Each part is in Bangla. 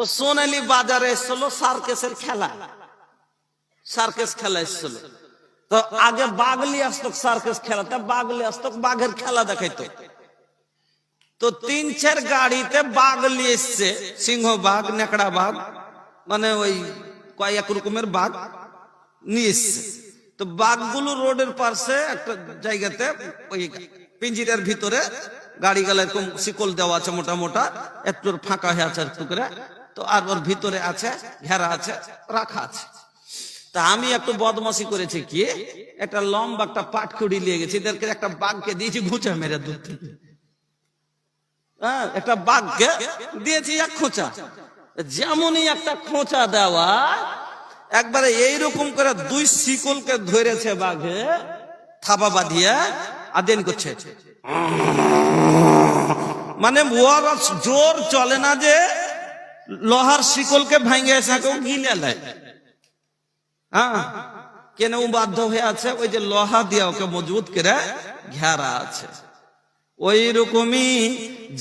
তো সোনালী বাজারে এসেছিল সার্কেসের খেলা, সার্কেস খেলা এসেছিল। তো আগে বাগলি আসতো সার্কেস খেলাতে, বাগলি আসতো বাঘের খেলা দেখাইতো। তো 3-4 গাড়িতে বাগলি এসছে, সিংহ বাঘ, নেকড়া বাঘ, মানে ওই কয়েক রকমের বাঘ নিয়ে এসছে। তো বাঘগুলো রোডের পাশে একটা জায়গাতে ওই পিঞ্জিরার ভিতরে গাড়ি গেলে এরকম শিকল দেওয়া আছে, মোটা মোটা, একটু ফাঁকা হয়ে আছে একটু করে। তো আর ওর ভিতরে আছে, ঘেরা আছে, রাখা আছে। তা আমি একটু বদমাশি করেছি কি, একটা লম্বা একটা পাটখুড়ি নিয়ে গেছি, এদেরকে একটা বাঘকে দিয়েছি ঘুচা মেরে দূর থেকে। হ্যাঁ, একটা বাঘকে দিয়েছি এক খোঁচা। যেমনই একটা খোঁচা দেওয়া, একবারে এইরকম করে 2 শিকলকে ধরেছে বাঘে, থাবা বাঁধিয়ে আদেন করছে। মানে ওর জোর চলে না যে লোহার শিকলকে ভেঙে এসে গিলে নেয়। হ্যাঁ, কেন বাধ্য হয়ে আছে, ওই যে লোহা দিয়ে ওকে মজবুত করে ঘেরা আছে। ওই রকমই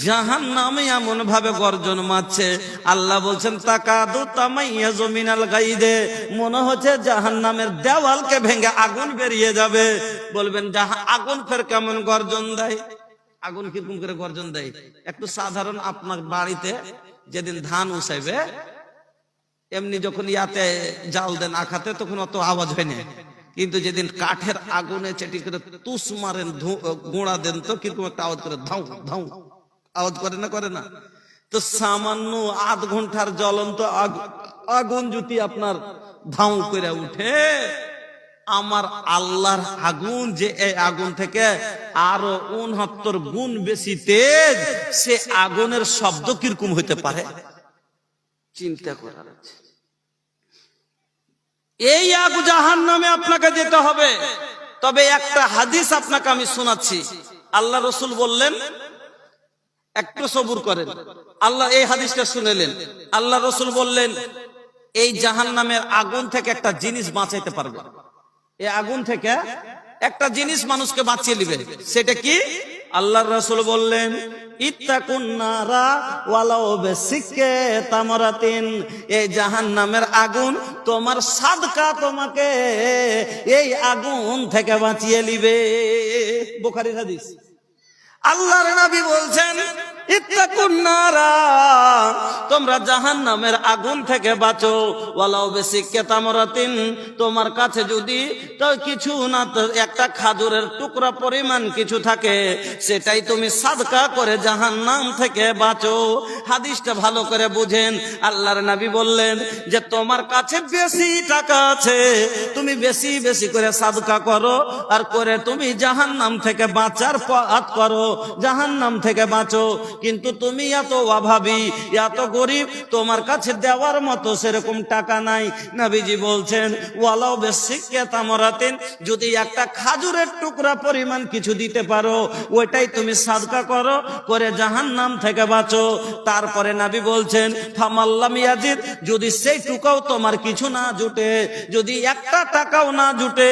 জাহান্নামে এমন ভাবে গর্জন মারছে, আল্লাহ বলছেন তাকাদু তামাইয়াজু মিনাল গাইদে, মনে হচ্ছে জাহান্নামের দেওয়ালকে ভেঙে আগুন বেরিয়ে যাবে। বলবেন আগুন ফের কেমন গর্জন দেয়? আগুন কিরকম করে গর্জন দেয়? একটু সাধারণ আপনার বাড়িতে যেদিন ধান উসাইবে, এমনি যখন ইয়াতে জাল দেন আখাতে, তখন অত আওয়াজ হয় না। কিন্তু যেদিন কাঠের আগুনে চেটি করে তুস মারেন, গোড়া দেন, তো কিরকম একটা আওয়াজ করে, ধাউ ধাউ আওয়াজ করে না, করে না? তো সামান্য আধ ঘন্টার জ্বলন্ত আগুন যদি আপনার ধাউ করে উঠে, আমার আল্লাহর আগুন যে এই আগুন থেকে আরো 69 গুণ বেশি তেজ, সে আগুনের শব্দ কিরকম হইতে পারে চিন্তা করার আছে। এই আগুন জাহান্নামে আপনাকে যেতে হবে। তবে একটা হাদিস আপনাকে আমি শোনাচ্ছি। আল্লাহ রসুল বললেন, একটু সবুর করেন, আল্লাহ এই হাদিসটা শুনেলেন। আল্লাহ রসুল বললেন, এই জাহান্নামের আগুন থেকে একটা জিনিস বাঁচাইতে পারবে। এই আগুন থেকে একটা জিনিস মানুষকে বাঁচিয়ে দিবে। সেটা কি? আল্লাহ রাসূল বললেন, ইত্তাকুন নারা ওয়ালাউ বিসিক্কে তামারাতিন, এই জাহান্নামের আগুন তোমার সাদকা তোমাকে এই আগুন থেকে বাঁচিয়ে নিবে। বুখারীর হাদিস। আল্লাহর নবী বলছেন, ইত্তাকুন নারা, তোমরা জাহান্নামের আগুন থেকে বাঁচো, ওয়ালাউ বিসিক্কে তামারাতিন, তোমার কাছে যদি তো কিছু না, একটা খাজুরের টুকরা পরিমাণ কিছু থাকে, সেটাই তুমি সাদকা করে জাহান্নাম থেকে বাঁচো। হাদিসটা ভালো করে বুঝেন। আল্লাহর নবী বললেন যে তোমার কাছে বেশি টাকা আছে, তুমি বেশি বেশি করে সাদকা করো, আর করে তুমি জাহান্নাম থেকে বাঁচার পথ করো, জাহান্নাম থেকে বাঁচো। কিন্তু তুমি এত অভাবী, এত গরিব, তোমার কাছে দেওয়ার মতো সেরকম টাকা নাই। নবীজি বলছেন, ওয়ালাউ বিসিক্কে তামারাতিন, যদি একটা খাজুরের টুকরা পরিমাণ কিছু দিতে পারো, ওইটাই তুমি সাদকা করো, করে জাহান্নাম থেকে বাঁচো। তারপরে নবী বলছেন, ফামাল্লাম ইয়াজিদ, যদি সেই টুকাও তোমার কিছু না জুটে, যদি একটা টাকাও না জুটে,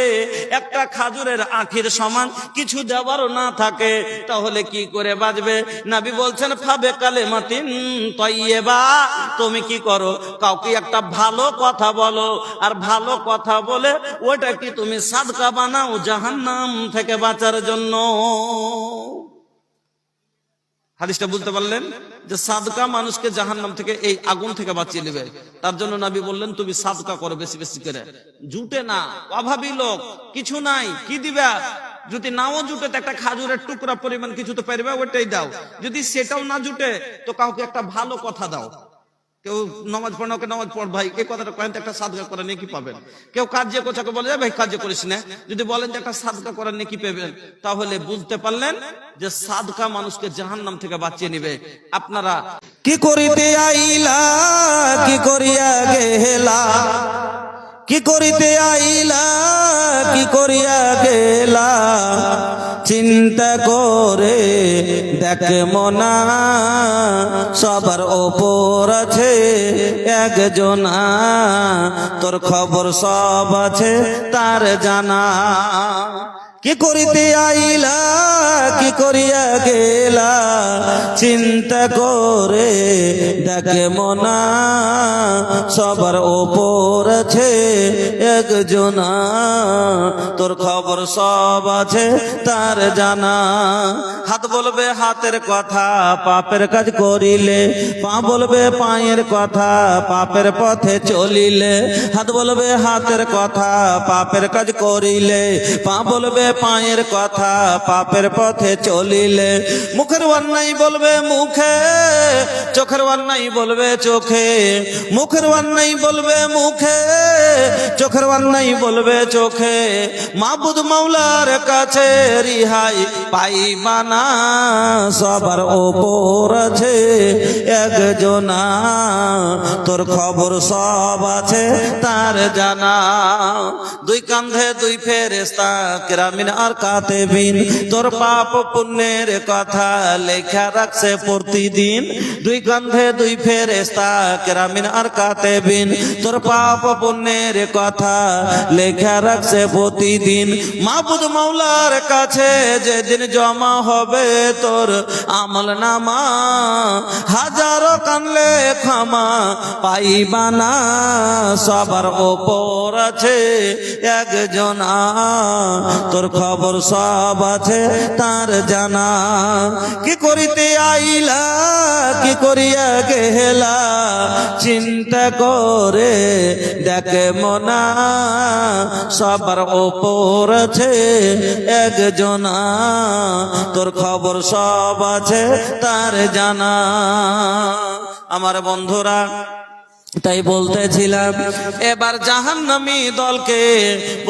একটা খাজুরের আঁখির সমান কিছু দেওয়ারও না থাকে, তাহলে কি করে বাঁচবে? নবী বলছেন, ফাবে কালেমাতিন তাইয়্যিবা, তুমি কি করো? কাউকে একটা ভালো কথা বলো, আর ভালো কথা বলে ওটা কি তুমি সাদকা বানাও জাহান্নাম থেকে বাঁচার জন্য। হাদিসটা বুঝতে পারলেন যে সাদকা মানুষকে জাহান্নাম থেকে, এই আগুন থেকে বাঁচিয়ে নেবে। তার জন্য নবী বললেন, তুমি সাদকা করো বেশি বেশি করে। জুটে না, অভাবী লোক, কিছু নাই, কি দিবা? যদি নাও জুটে তো একটা খাজুরের টুকরা পরিমাণ কিছু তো পারবে, ওইটাই দাও। যদি সেটাও না জুটে তো কাউকে একটা ভালো কথা দাও। কেউ নামাজ পড়ে না, ওকে নামাজ পড় ভাই, এই কথাটা কয়েন একটা সাদকা করার নেকি পাবেন। কেউ কাজ করছে, বলে ভাই কাজ করিস না, যদি বলেন যে একটা সাদকা করার নেকি পাবেন, তাহলে বুঝতে পারলেন যে সাদকা মানুষকে জাহান্নাম থেকে বাঁচিয়ে নেবে। আপনারা কি করিতে আইলা, কি করিয়া গেলা, কি করিতে আইলা, কি করিয়া গেলা, চিন্তা করে দেখ মনা, সবার ওপর আছে একজনা, তোর খবর সব আছে তার জানা। কি করিতে আইলা কি করিয়া গেলা চিন্তা করে দেখে মনা সবার ওপর আছে একজনা তোর খবর সব আছে তার জানা হাত বলবে হাতের কথা পাপের কাজ করিলে পা বলবে পায়ের কথা পাপের পথে চলিলে হাত বলবে হাতের কথা পাপের কাজ করিলে পা বলবে পায়ের কথা পাপের পথে চলিলে মুখের অন্যায় বলবে মুখে চোখের অন্যায় বলবে চোখে মুখের অন্যায় বলবে মুখে চোখের অন্যায় বলবে চোখে মাবুদ মাওলার কাছে রিহাই পাইবা না সবার ওপর আছে একজনা তোর খবর সব আছে তার জানা দুই কাঁধে দুই ফেরেশতা কিরামিন আর কাতেবিন তোর পাপ পুণ্যের কথা লেখা রাখছে প্রতিদিন দুই কাঁধে দুই ফেরেশতা কিরামিন আর কাতেবিন তোর পাপ পুণ্যের কথা লেখা রাখছে প্রতিদিন মাবুদ মাওলার কাছে যেদিন জমা হবে তোর আমল নামা হাজারো কানলে ক্ষমা পাইবা না সবার ওপর আছে একজনা তোর খবর সব আছে তার জানা কি করিতে আইলা কি করিয়া গেলা চিন্তা করে দেখে মনা সবার ওপর আছে একজনা তোর খবর সব আছে তার জানা আমার বন্ধুরা তাই বলতেছিলাম এবার জাহান্নামী দলকে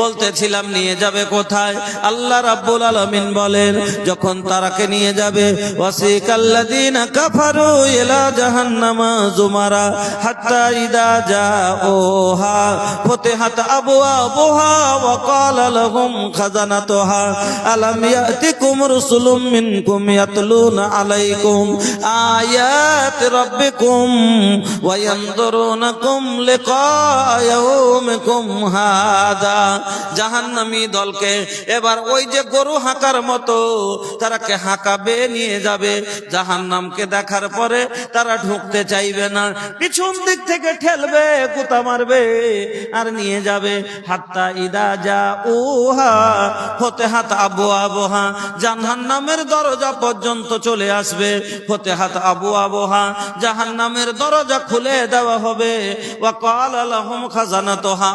বলতেছিলাম নিয়ে যাবে কোথায় আল্লাহ রাব্বুল আলামিন বলেন যখন তারাকে নিয়ে যাবে ওয়াসিকাল্লাযীনা কাফারু ইলা জাহান্নামা যুমারা হাত্তা ইদা জাওহা ফুতিহাত আবওয়াবুহা ওয়া ক্বালা লাহুম খাজানাতুহা আলাম ইয়াতিকুম রাসূলুম মিনকুম ইয়াতলুনা আলাইকুম আয়াতি রাব্বিকুম ওয়া ইয়ানযুরুনা জাহান্নামী দলকে এবার ওই যে গরু হাঁকার মতো তারাকে হাঁকাবে নিয়ে যাবে জাহান্নামকে দেখার পরে তারা ঢুকতে চাইবে না পিছন দিক থেকে ঠেলবে গুতা মারবে আর নিয়ে যাবে হাত্তা ইদা জাউহা ফুতিহাত আবওয়াবুহা জাহান্নামের দরজা পর্যন্ত চলে আসবে ফুতিহাত আবওয়াবুহা জাহান্নামের দরজা খুলে দেওয়া হবে ওয়া ক্বালা লাহুম খাজানাতুহা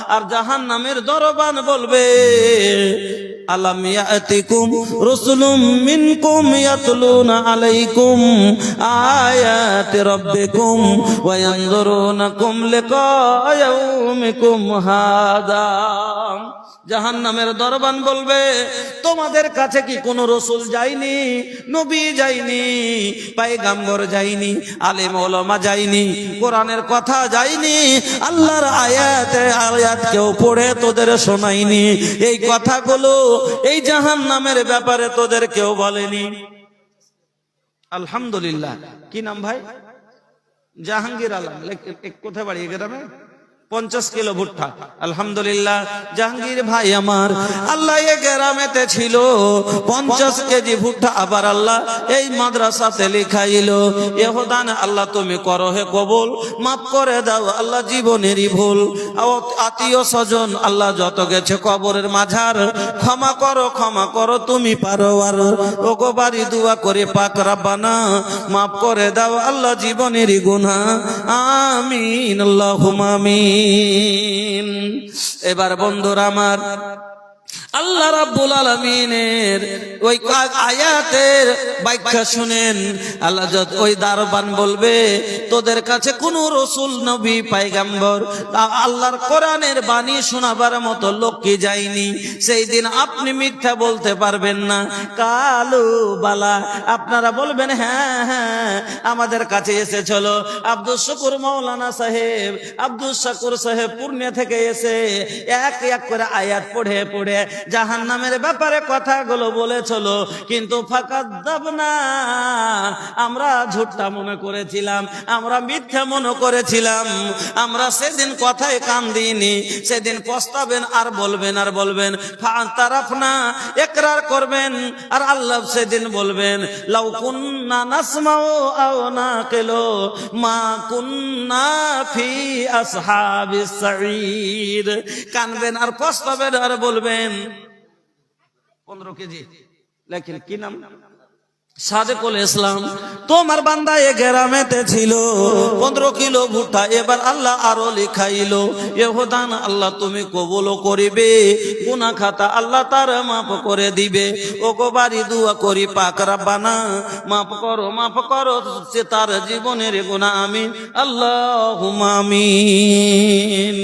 আর জাহান্নামের দরবান বলবে আলাম ইয়াতিকুম রাসূলুম মিনকুম ইয়াতলুনা আলাইকুম আয়াতি রাব্বিকুম ওয়া ইয়ানযুরুনাকুম লিকা ইয়াউমিকুম হাদা জাহান্নামের দরবান বলবে তোমাদের কাছে কি কোনো রসুল যায়নি নবী যায়নি পয়গম্বর যায়নি আলেম ওলামা যায়নি কোরআনের কথা যায়নি আল্লাহর আয়াত কেউ পড়ে তোদের শোনায়নি এই কথাগুলো এই জাহান্নামের ব্যাপারে তোদের কেউ বলেনি আলহামদুলিল্লাহ কি নাম ভাই জাহাঙ্গীর আলম কোথায় বাড়ি গ্রামে 50 কিলো ভুট্টা আলহামদুলিল্লাহ জাহাঙ্গীর ভাই আমার আল্লাহ এই গ্রামেতে ছিল 50 কেজি ভুট্টা আবার আল্লাহ এই মাদ্রাসাতে লিখাইলো ইহুদান আল্লাহ তুমি করো হে কবুল মাফ করে দাও আল্লাহ জীবনেরই ভুল আত্মীয় স্বজন আল্লাহ যত গেছে কবরের মাঝার ক্ষমা করো তুমি পারো আর ওগো বাড়ি দোয়া করে পাক রাব্বানা মাফ করে দাও আল্লাহ জীবনেরই গুনাহ আমিন আল্লাহুম্মা আমিন এবার বন্ধুরা আমার আল্লাহ রাব্বুল আলামিনের ওই আয়াতের ব্যাখ্যা শুনেন আল্লাহ ওই দারবান বলবে তোদের কাছে কোনো রাসূল নবী পয়গম্বর আল্লাহর কোরআনের বাণী শোনাবার মতো লোক কি যায়নি সেই দিন আপনি মিথ্যা বলতে পারবেন না কালু বালা আপনারা বলবেন হ্যাঁ হ্যাঁ আমাদের কাছে এসেছিল আব্দুল শুকুর মাওলানা সাহেব আব্দুল শুকুর সাহেব পূর্ণিয়া থেকে এসে এক এক করে আয়াত পড়ে জাহান্নামের ব্যাপারে কথাগুলো বলেছিল, কিন্তু ফাকাদ্দাবনা, আমরা ঝুট্টা মনে করেছিলাম, আমরা মিথ্যা মনে করেছিলাম। আমরা সেদিন কথায় কান দিইনি, সেদিন পস্তাবেন আর বলবেন আর বলবেন, ফাতারাফনা, ইকরার করবেন, আর আল্লাহ সেদিন বলবেন লাউ কুন্না নাসমাউ আও নাকিলু মা কুন্না ফি আসহাবিস সাঈর। কানবেন আর পস্তাবেন আর বলবেন 15 কেজি লেখেন কি নাম, সাদেকুল ইসলাম, তোমার বান্দা এ গ্রামেতে ছিল 15 কিলো ভুট্টা, এবার আল্লাহ আরো লিখাইলো এহদান, আল্লাহ তুমি কবুল করিবে, গুনাহ খাতা আল্লাহ তার মাফ করে দিবে। ও গো বাড়ি দোয়া করি পাক রব্বানা মাফ করো সে তার জীবনের গুনাহ, আমিন আল্লাহুম্মা আমিন।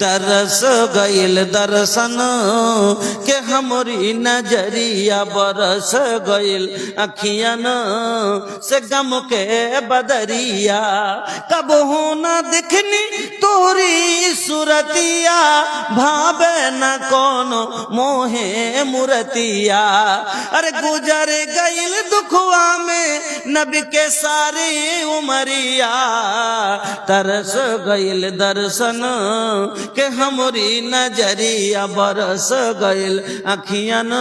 तरस गइल दर्शन के हमरी नजरिया, बरस गइल अखियन से गम के बदरिया, कब हो न दिखनी तोरी सुरतिया, भावे न कोनो मोहे मुरतिया। अरे गुजर गइल दुखवा में नबी के सारी उमरिया, तरस गइल दर्शन के हमरी नजरिया, बरस गइल अखियन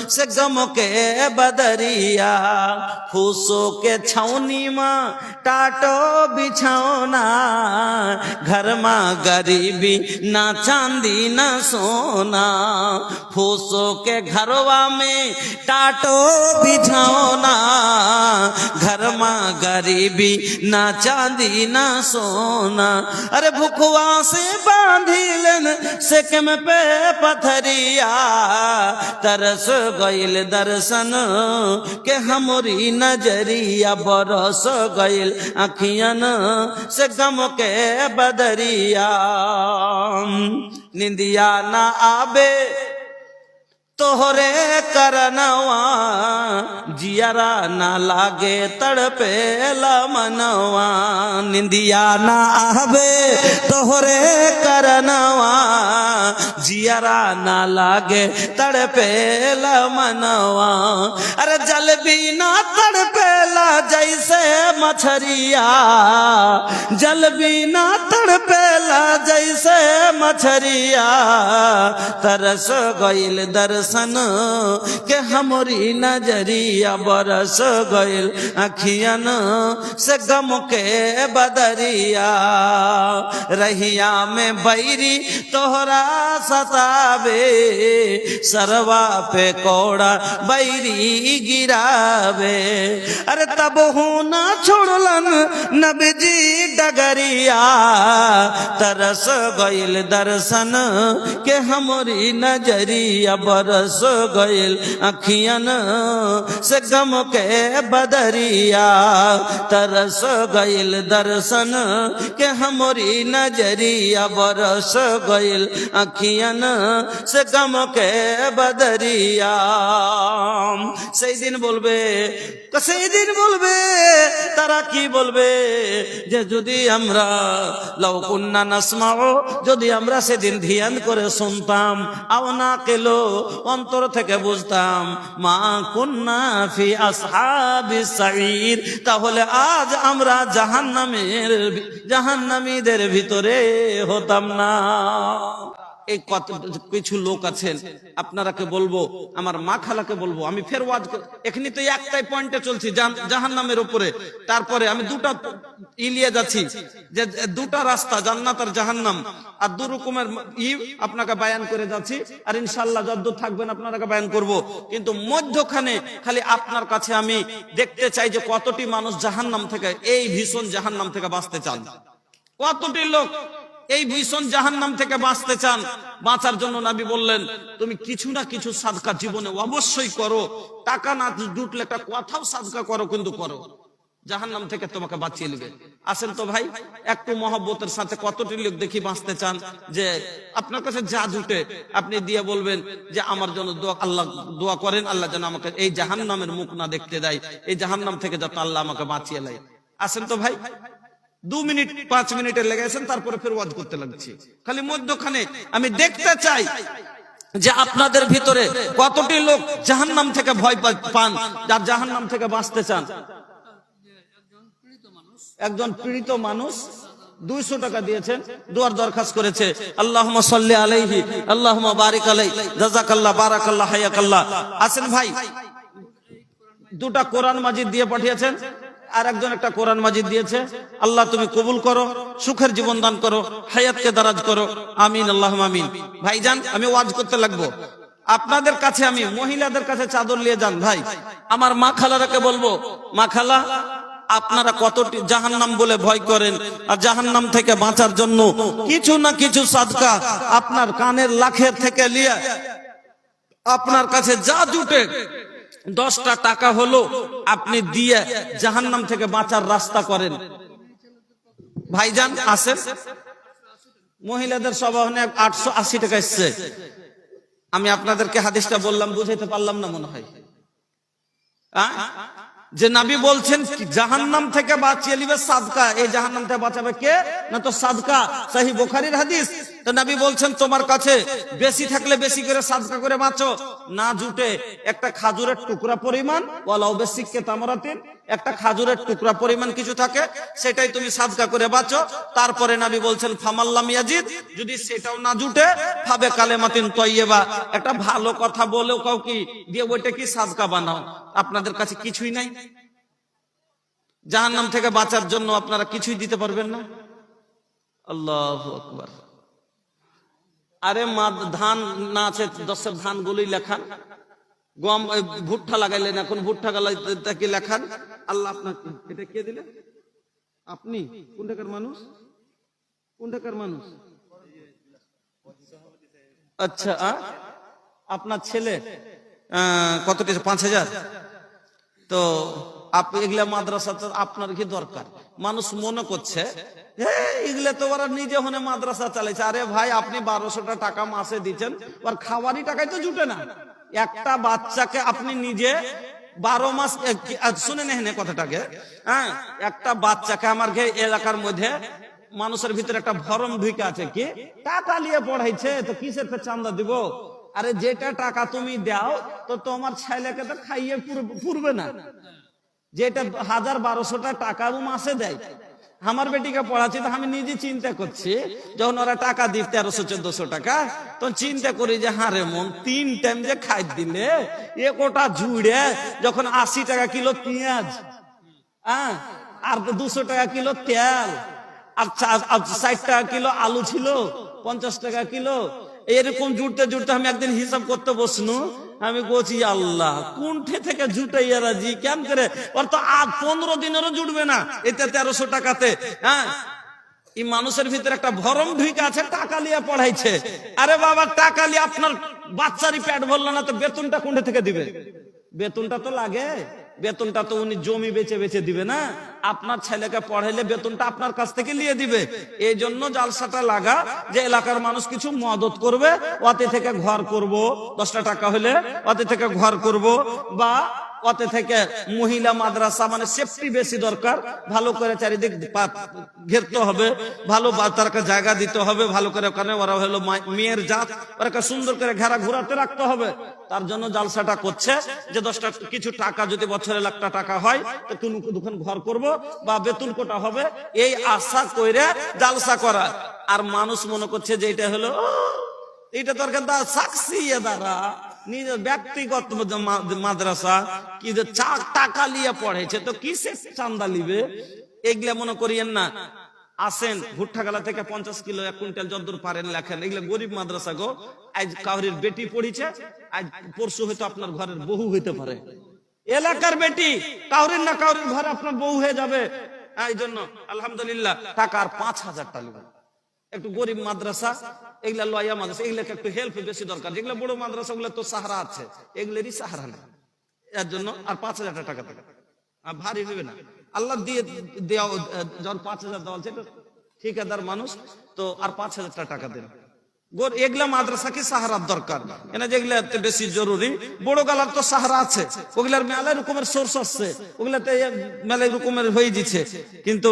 से गम के बदरिया। फूसो के छौनी माँ टाटो बिछौना, घर माँ गरीबी ना चांदी ना सोना, फूसो के घरवा में टाटो बिछौना, घर माँ गरीबी ना चांदी ना सोना। अरे भुखवा से बांधिलन सेकम पे पथरिया, तरस गइल दर्शन के हमरी नजरिया, बरस गइल अखियन से गम के बदरिया। निंदिया ना आबे तोहरे करनवा, जियरा ना लागे तड़पेला मनवा, निंदिया ना आवे तोहरे करनवा, जियरा ना लागे तड़पेला मनवा। अरे जल भी ना तड़पेला जैसे मछरिया, जल भी ना तड़पेला जैसे मछरिया, तरस गइल दर्शन के हमरी नजरिया, बरस गइल अखियन से गम के बदरिया। रहिया में बैरी तोहरा सतावे, सरवा पे कोड़ा बैरी गिरावे। अरे तब हो ना छोड़लन नबीजी डगरिया, तरस गइल दर्शन के हमरी नजरिया, बरस गइल अखियन से गम के बदरिया, तरस गइल दर्शन के हमरी नजरिया, बरस गइल अखियन से गम के बदरिया। সেই দিন বলবে তারা কি বলবে, যে যদি আমরা লাউ কুন্না নাসমাউ, যদি আমরা সেদিন ধ্যান করে শুনতাম, আও না কেলো অন্তর থেকে বুঝতাম, মা কুন্না ফি আসহাবিস সাঈর, তাহলে আজ আমরা জাহান্নামীদের ভিতরে হতাম না। এই কিছু লোক আছেন, আপনারাকে বলবো, আমার মা খালাকে বলবো, আমি ফের ওয়াজ এখানে তো একটাই পয়েন্টে চলছি জাহান্নামের উপরে, তারপরে আমি দুটা ইলিয়ে যাচ্ছি, যে দুটা রাস্তা জান্নাত আর জাহান্নাম, আর দু রকমের আপনাকে বায়ান করে যাচ্ছি, আর ইনশাআল্লাহ যতদূর থাকবেন আপনাকে বায়ান করব। কিন্তু মধ্যখানে খালি আপনার কাছে আমি দেখতে চাই যে কতটি মানুষ জাহান্নাম থেকে, এই ভীষণ জাহান্নাম থেকে বাঁচতে চান, কতটি লোক এই ভীষণ জাহান্নাম থেকে বাঁচতে চান। বাঁচার জন্য নবী বললেন, তুমি কিছু না কিছু সাদকা জীবনে অবশ্যই করো, টাকা না জুটলে একটা কথাও সাদকা করো, কিন্তু করো, জাহান্নাম থেকে তোমাকে বাঁচিয়ে নেবে। আসেন তো ভাই, একটু মহব্বতের সাথে কতটি লোক দেখি বাঁচতে চান, যে আপনার কাছে যা জুটে আপনি দিয়ে বলবেন যে আমার জন্য আল্লাহ দোয়া করেন, আল্লাহ যেন আমাকে এই জাহান্নামের মুখ না দেখতে দেয়, এই জাহান্নাম থেকে যাতে আল্লাহ আমাকে বাঁচিয়ে নেয়। আসেন তো ভাই, 2 মিনিট 5 মিনিটে লেগেছেন, তারপরে ফের ওয়াজ করতে লাগছি। খালি মধ্যখানে আমি দেখতে চাই যে আপনাদের ভিতরে কতটি লোক জাহান্নাম থেকে ভয় পান, যার জাহান্নাম থেকে বাঁচতে চান? একজন পীড়িত মানুষ 200 টাকা দিয়েছেন, দোয়ার দরখাস্ত করেছে, আল্লাহুম্মা সাল্লি আলাইহি আল্লাহুম্মা বারিক আলাইহি জাযাকাল্লাহ বারাকাল্লাহ হায়াকাল্লাহ। আসেন ভাই, 2টা কোরআন মাজিদ দিয়ে পাঠিয়েছেন, আর একজন একটা কোরআন মাজিদ দিয়েছে। আল্লাহ তুমি কবুল করো, সুখের জীবন দান করো, হায়াতকে দারাজ করো, আমিন আল্লাহুম্মা আমিন। ভাইজান, আমি ওয়াজ করতে লাগবো, আপনাদের কাছে আমি মহিলাদের কাছে চাদর নিয়ে যান ভাই। আমার মা খালারাকে বলবো, মা খালা, আপনারা কতটি জাহান্নাম বলে ভয় করেন, আর জাহান্নাম থেকে বাঁচার জন্য কিছু না কিছু সাদকা আপনার কানের লাখের থেকে নিয়ে আপনার কাছে যা জুটে 10টা টাকা হলো আপনি দিয়ে জাহান্নাম থেকে বাঁচার রাস্তা করেন। ভাইজান আসেন, মহিলাদের সবাহনে 880 টাকা এসছে। আমি আপনাদেরকে হাদিসটা বললাম, বুঝাইতে পারলাম না মনে হয়, যে নবী বলছেন জাহান্নাম থেকে বাঁচিয়ে নিবে সাদকা। এই জাহান্নাম থেকে বাঁচাবে কে? না তো সাদকা। সহিহ বুখারীর হাদিস। তো নবী বলছেন তোমার কাছে বেশি থাকলে বেশি করে সাদকা করে বাঁচো, না জুটে একটা খাজুরের টুকরা পরিমাণ, ওয়ালাউ বিসিক্কে তামরাতিন, একটা খাজুরের টুকরা পরিমাণ কিছু থাকে, সেটাই তুমি সাদকা করে বাঁচো। তারপরে নবী বলছেন ফামাল্লাম ইয়াজিদ, যদি সেটাও না জুটে ফাবে কালেমাতিন তয়্যিবা, একটা ভালো কথা বলেও কাউ কি দিয়ে ওইটা কি সাদকা বানাও। আপনাদের কাছে কিছুই নাই, জাহান্নাম থেকে বাঁচার জন্য আপনারা কিছুই দিতে পারবেন না। আল্লাহু আকবার। আরে ধান না আছে, 10 ধান গুলি লেখান, গম ভুট্টা লাগাইলেন, এখন ভুট্টা গালাইতে লেখান। আল্লাহ আপনাকে এটা কে দিলেন? আপনি কোন টাকার মানুষ? কোন টাকার মানুষ? আচ্ছা, আপনার ছেলে কত টাকা? 5000। তো আপনি এগুলা মাদ্রাসা তো আপনার কি দরকার? মানুষ মনে করছে এগুলা তো ওরা নিজে হনে মাদ্রাসা চালাইছে। আরে ভাই, আপনি 1200 টাকা মাসে দিচ্ছেন, আর খাওয়ারই টাকায় তো জুটে না। একটা বাচ্চাকে আপনি নিজে 12 মাস, শুনে নেন কথাটাকে, হ্যাঁ, একটা বাচ্চাকে আমার এলাকার মধ্যে মানুষের ভিতরে একটা ভরম ঢুকে আছে, কি টাকা নিয়ে পড়াইছে, তো কিসের চান্দা দিব? আরে যেটা টাকা তুমি দাও তো তোমার ছেলেকে তো খাইয়ে পুরবে না। যেটা 1000-1200 টাকা মাসে দেয়, আমার বেটিকে পড়াচ্ছি, তো আমি নিজে চিন্তা করছি, যখন ওরা টাকা দিই 1300-1400 টাকা, তখন চিন্তা করি যে হ্যাঁ রে মন, 3 টাইম যে খাই দিলে এ কোটা জুড়ে, যখন 80 টাকা কিলো পেঁয়াজ, আর 200 টাকা কিলো তেল, আর 60 টাকা কিলো আলু ছিল, 50 টাকা কিলো, এরকম জুড়তে জুড়তে আমি একদিন হিসাব করতে বসনু। আমি বলছি আল্লাহ, কোনঠে থেকে জুটাইয়ারা জি কেন করে, ওর তো আজ 15 দিনেরও জুটবে না এতে 1300 টাকাতে। হ্যাঁ, এই মানুষের ভিতরে একটা ভরম ঢুকে আছে, টাকা লিয়া পড়াইছে। আরে বাবা, টাকা লিয়ে আপনার বাচ্চারই পেট ভরল না, তো বেতনটা কোনঠে থেকে দিবে? বেতনটা তো লাগে, বেতনটা তো উনি জমি বেচে বেচে দিবে না, আপনার ছেলেকে পড়াইলে বেতনটা আপনার কাছ থেকে নিয়ে দিবে। এই জন্য জালসাটা লাগা, যে এলাকার মানুষ কিছু মদত করবে, ওতে থেকে ঘর করব, 10টা টাকা হলে ওতে থেকে ঘর করব, বা ওতে থেকে মহিলা মাদ্রাসা, মানে সেফটি বেশি দরকার, ভালো করে চারিদিক ঘেরতে হবে, ভালো তার জায়গা দিতে হবে, ভালো করে ওখানে ওরা হলো মেয়ের জাত, ওরা সুন্দর করে ঘেরা ঘোরাতে রাখতে হবে। তার জন্য জালসাটা করছে যে 10টা কিছু টাকা যদি বছরে 1,00,000 টাকা হয়, তো দুখান ঘর করব বা বেতন কোটা হবে, এই আশা কইরা জালসা করা। আর মানুষ মনে করছে যে এটা হলো, এটা দরকার সাকসিয়া দ্বারা নিজের ব্যক্তিগত মাদ্রাসা, কি যে টাকা লিয়ে পড়েছে, তো কিসের চান্দা লিবে? এগুলা মনে করিয়েন না। আসেন, ভুট্টা গালা থেকে 50 কিলো 1 কুইন্টাল যতদূর পারেন লেখেন। এগুলা গরিব মাদ্রাসা গো। আজ কাউরির বেটি পড়িছে, আজ পরশু হয়তো আপনার ঘরের বহু হইতে পারে। এলাকার বেটি কাউরির না কাউরির ঘরে আপনার বউ হয়ে যাবে। এই জন্য আলহামদুলিল্লাহ টাকার 5000 টাকা লিবেন। একটু গরিব মাদ্রাসা, এগুলা লয়া মাদ্রাসা, এগুলাকে একটু হেল্প বেশি দরকার। যেগুলো বড় মাদ্রাসা ওগুলো তো সাহারা আছে, এগুলোরই সাহারা নেই। এর জন্য আর 5000 টাকা ভারী হবে না। আল্লাহ দিয়ে দেওয়া, যখন 5000 দেওয়া হচ্ছে, ঠিকাদার মানুষ তো আর 5000 টাকা দেন। এগুলা মাদ্রাসা কি সাহারার দরকার, এনে যেগুলা বেশি জরুরি। বড় গালার তো সাহারা আছে, ওগুলার মেলা রকমের সোর্স আসছে, ওগুলাতে মেলা রকমের হয়ে দিচ্ছে, কিন্তু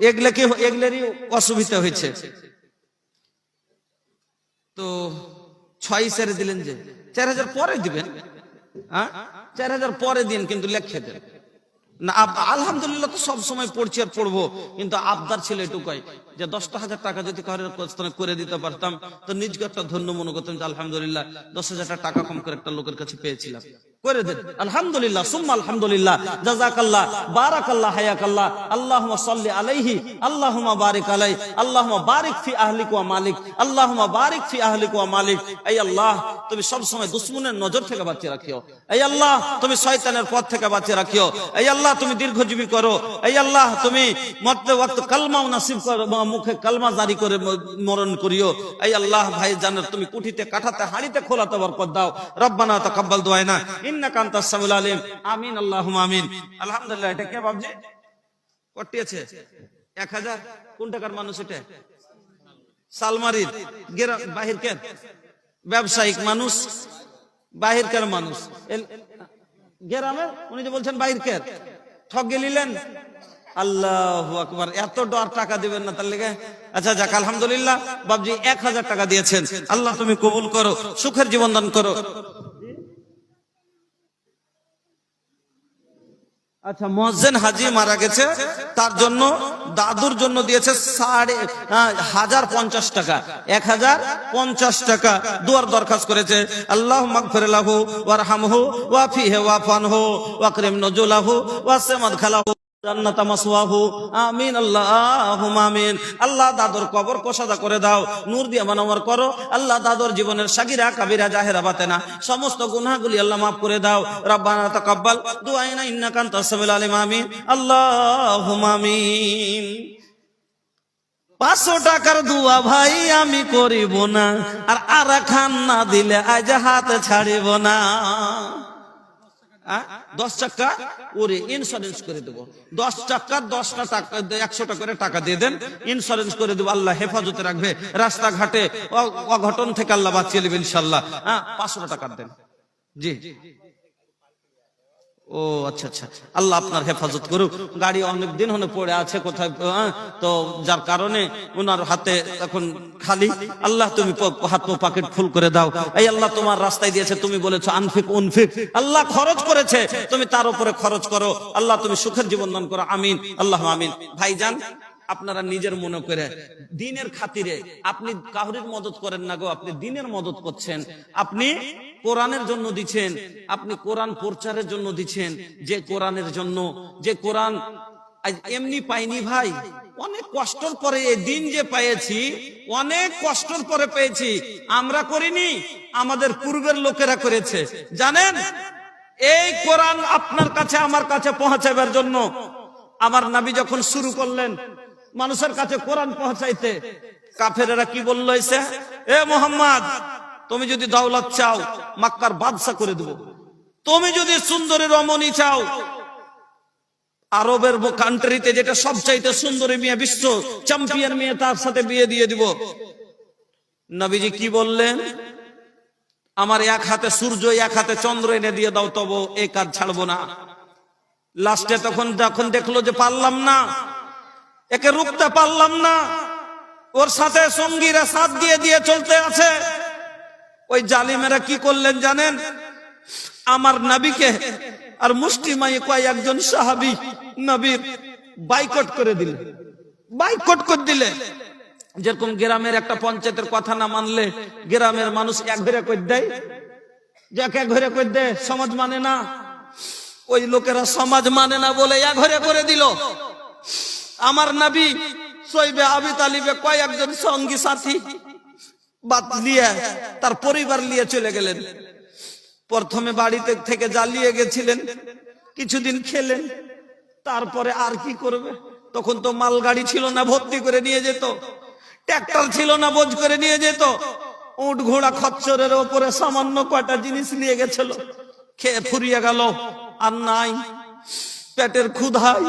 এগুলারই অসুবিধা হয়েছে। তো 6 ছেড়ে দিলেন যে 4000 পরে দিবেন, হ্যাঁ 4000 পরে দিন, কিন্তু লেখে দেন না। আলহামদুলিল্লাহ তো সব সময় পড়ছি আর পড়বো, কিন্তু আবদার ছিল এটুকুই যে 10,000 টাকা যদি কারোর প্রস্তাব করে দিতে পারতাম তো নিজকে একটা ধন্য মনে করতাম যে আলহামদুলিল্লাহ 10,000 টাকা কম করে একটা লোকের কাছে পেয়েছিলাম। করে দেন আলহামদুলিল্লাহ, সুম্মা আলহামদুলিল্লাহ, জাযাকাল্লাহ, বারাকাল্লাহ, হায়াকাল্লাহ, আল্লাহুম্মা সাল্লি আলাইহি, আল্লাহুম্মা বারিক আলাই, আল্লাহুম্মা বারিক ফি আহলিক ওয়া মালিক, আল্লাহুম্মা বারিক ফি আহলিক ওয়া মালিক। এই আল্লাহ, তুমি সব সময় দুশমনের নজর থেকে বাঁচিয়ে রাখিও। এই আল্লাহ, তুমি শয়তানের পথ থেকে বাঁচিয়ে রাখিও। এই আল্লাহ, তুমি দীর্ঘজীবী করো। এই আল্লাহ, তুমি মরতে ওয়াক্ত কালমাও নসিব করো, মুখে কালমা জারি করে মরণ করিও। এই আল্লাহ, ভাই জানের তুমি কুঠিতে কাঠাতে হাড়িতে খোলাতে বরকত দাও। রব্বানা তাকাব্বাল দুআনা ইন্নাকা আনতাস সামিউল আলিম। আমিন, আল্লাহুম্মা আমিন। আলহামদুলিল্লাহ। এটা কে বাবজি কটিয়েছে? 1000 কোন টাকার মানুষ এটা? সালমারির বাহিরকার ব্যবসায়িক মানুষ, বাহিরকার মানুষ গ্রামের, উনি যে বলছেন বাহিরকার, ঠকে নিলেন। আল্লাহু আকবার। এত ডর টাকা দিবেন না তার লেগে। আচ্ছা যাক, আলহামদুলিল্লাহ বাবজি 1000 টাকা দিয়েছেন। আল্লাহ তুমি কবুল করো, সুখের জীবন দান করো। আচ্ছা, মুয়াজ্জিন হাজী মারা গেছে, তার জন্য দাদুর জন্য দিয়েছে 1050 টাকা, 1050 টাকা দুয়ার দরখাস্ত করেছে। আল্লাহুম্মা গফির লাহু ওয়ারহামহু ওয়াফিহি ওয়াফানহু ওয়াকরিম নুজুলাহু ওয়াসি মাদখালাহু জান্নাতা মাসওয়াহু। আমিন, আল্লাহুম্মা আমিন। আল্লাহ দাদুর কবর কোষাদা করে দাও, নূর দিয়ে মানওয়ার করো। আল্লাহ দাদুর জীবনের সাগিরা কাবিরা জাহেরা বাতেনা সমস্ত গুনাহগুলি আল্লাহ মাফ করে দাও। রব্বানা তাকাব্বাল দুআনা ইন্নাকা আনতাস সামিউল আলিম। আমিন, আল্লাহুম্মা আমিন। 500 টাকার দোয়া ভাই আমি করিব না, আর খান না দিলে আজ হাত ছাড়িব না। 10 টাকা ওরে ইন্স্যুরেন্স করে দেবো। 10 টাকা 10টা টাকা 100 টাকা করে টাকা দিয়ে দেন, ইন্স্যুরেন্স করে দেবো। আল্লাহ হেফাজতে রাখবে, রাস্তাঘাটে অঘটন থেকে আল্লাহ বাঁচিয়ে নেবে ইনশাআল্লাহ। 500 টাকা দেন। জি, ও আচ্ছা আচ্ছা, আল্লাহ আপনার হেফাজত করুক। গাড়ি অনেক দিন হলে পড়ে আছে কোথায়, তো যার কারণে ওনার হাতে এখন খালি। আল্লাহ তুমি হাত পকেট ফুল করে দাও। এই আল্লাহ তোমার রাস্তায় দিয়েছে, তুমি বলেছো আনফিক উনফিক, আল্লাহ খরচ করেছে, তুমি তার উপরে খরচ করো। আল্লাহ তুমি সুখের জীবন দান করো। আমিন, আল্লাহ আমিন। ভাইজান, আপনারা নিজের মনে করে দিনের খাতিরে আপনি কাহুরির মদত করেন না গো, আপনি দিনের মদত করছেন। আপনি কোরআনের জন্য দিচ্ছেন, আপনি কোরআন প্রচারের জন্য দিচ্ছেন। যে কোরআনের জন্য, যে কোরআন আজ এমনি পাইনি ভাই, অনেক কষ্টের পরে এই দিন যে পেয়েছি, অনেক কষ্টের পরে পেয়েছি। আমরা করিনি, আমাদের পূর্বের লোকেরা করেছে। জানেন, এই কোরআন আপনার কাছে আমার কাছে পৌঁছাবার জন্য আমার নবী যখন শুরু করলেন মানুষের কাছে কোরআন পৌঁছাইতে, কাফেরেরা কি বলল? এ মুহাম্মদ, তুমি যদি দৌলত চাও মক্কার বাদশা করে দেব, তুমি যদি সুন্দরী রমণী চাও আরবের কান্ট্রিতে যেটা সবচাইতে সুন্দরী মেয়ে, বিশ্ব চ্যাম্পিয়ন মেয়ে, তার সাথে বিয়ে দিয়ে দিব। নবীজি কি বললেন? আমার এক হাতে সূর্য এক হাতে চন্দ্র এনে দিয়ে দাও, তবু এই কাজ ছাড়বো না। লাস্টে তখন যখন দেখলো যে পারলাম না, একে রুখতে পারলাম না, ওর সাথে সঙ্গীরা সাথ দিয়ে দিয়ে চলতে আছে, ওই জালিমেরা কি করলেন জানেন? আমার নবীকে আর মুষ্টিমাই কয়েকজন সাহাবী নবীর বাইকট করে দিলে, বাইকট করে দিলে। যেরকম গ্রামের একটা পঞ্চায়েতের কথা না মানলে গ্রামের মানুষ এক ঘরে করে দেয়, যাকে এক ঘরে করে দেয়, সমাজ মানে না। ওই লোকেরা সমাজ মানে না বলে এক ঘরে করে দিল। আমার নবী সইবে আবি তালিবে কয়েকজন সঙ্গী সাথী বাদ দিয়ে তার পরিবার নিয়ে চলে গেলেন। প্রথমে বাড়িতে থেকে জ্বালিয়ে গেছিলেন, কিছুদিন খেলেন, তারপরে আর কি করবে? তখন তো মালগাড়ি ছিল না ভর্তি করে নিয়ে যেত, ট্রাক্টর ছিল না বোঝ করে নিয়ে যেত। উট ঘোড়া খচ্চরের ওপরে সামান্য কয়টা জিনিস নিয়ে গেছিল, খেয়ে ফুরিয়ে গেল, আর নাই। পেটের ক্ষুধায়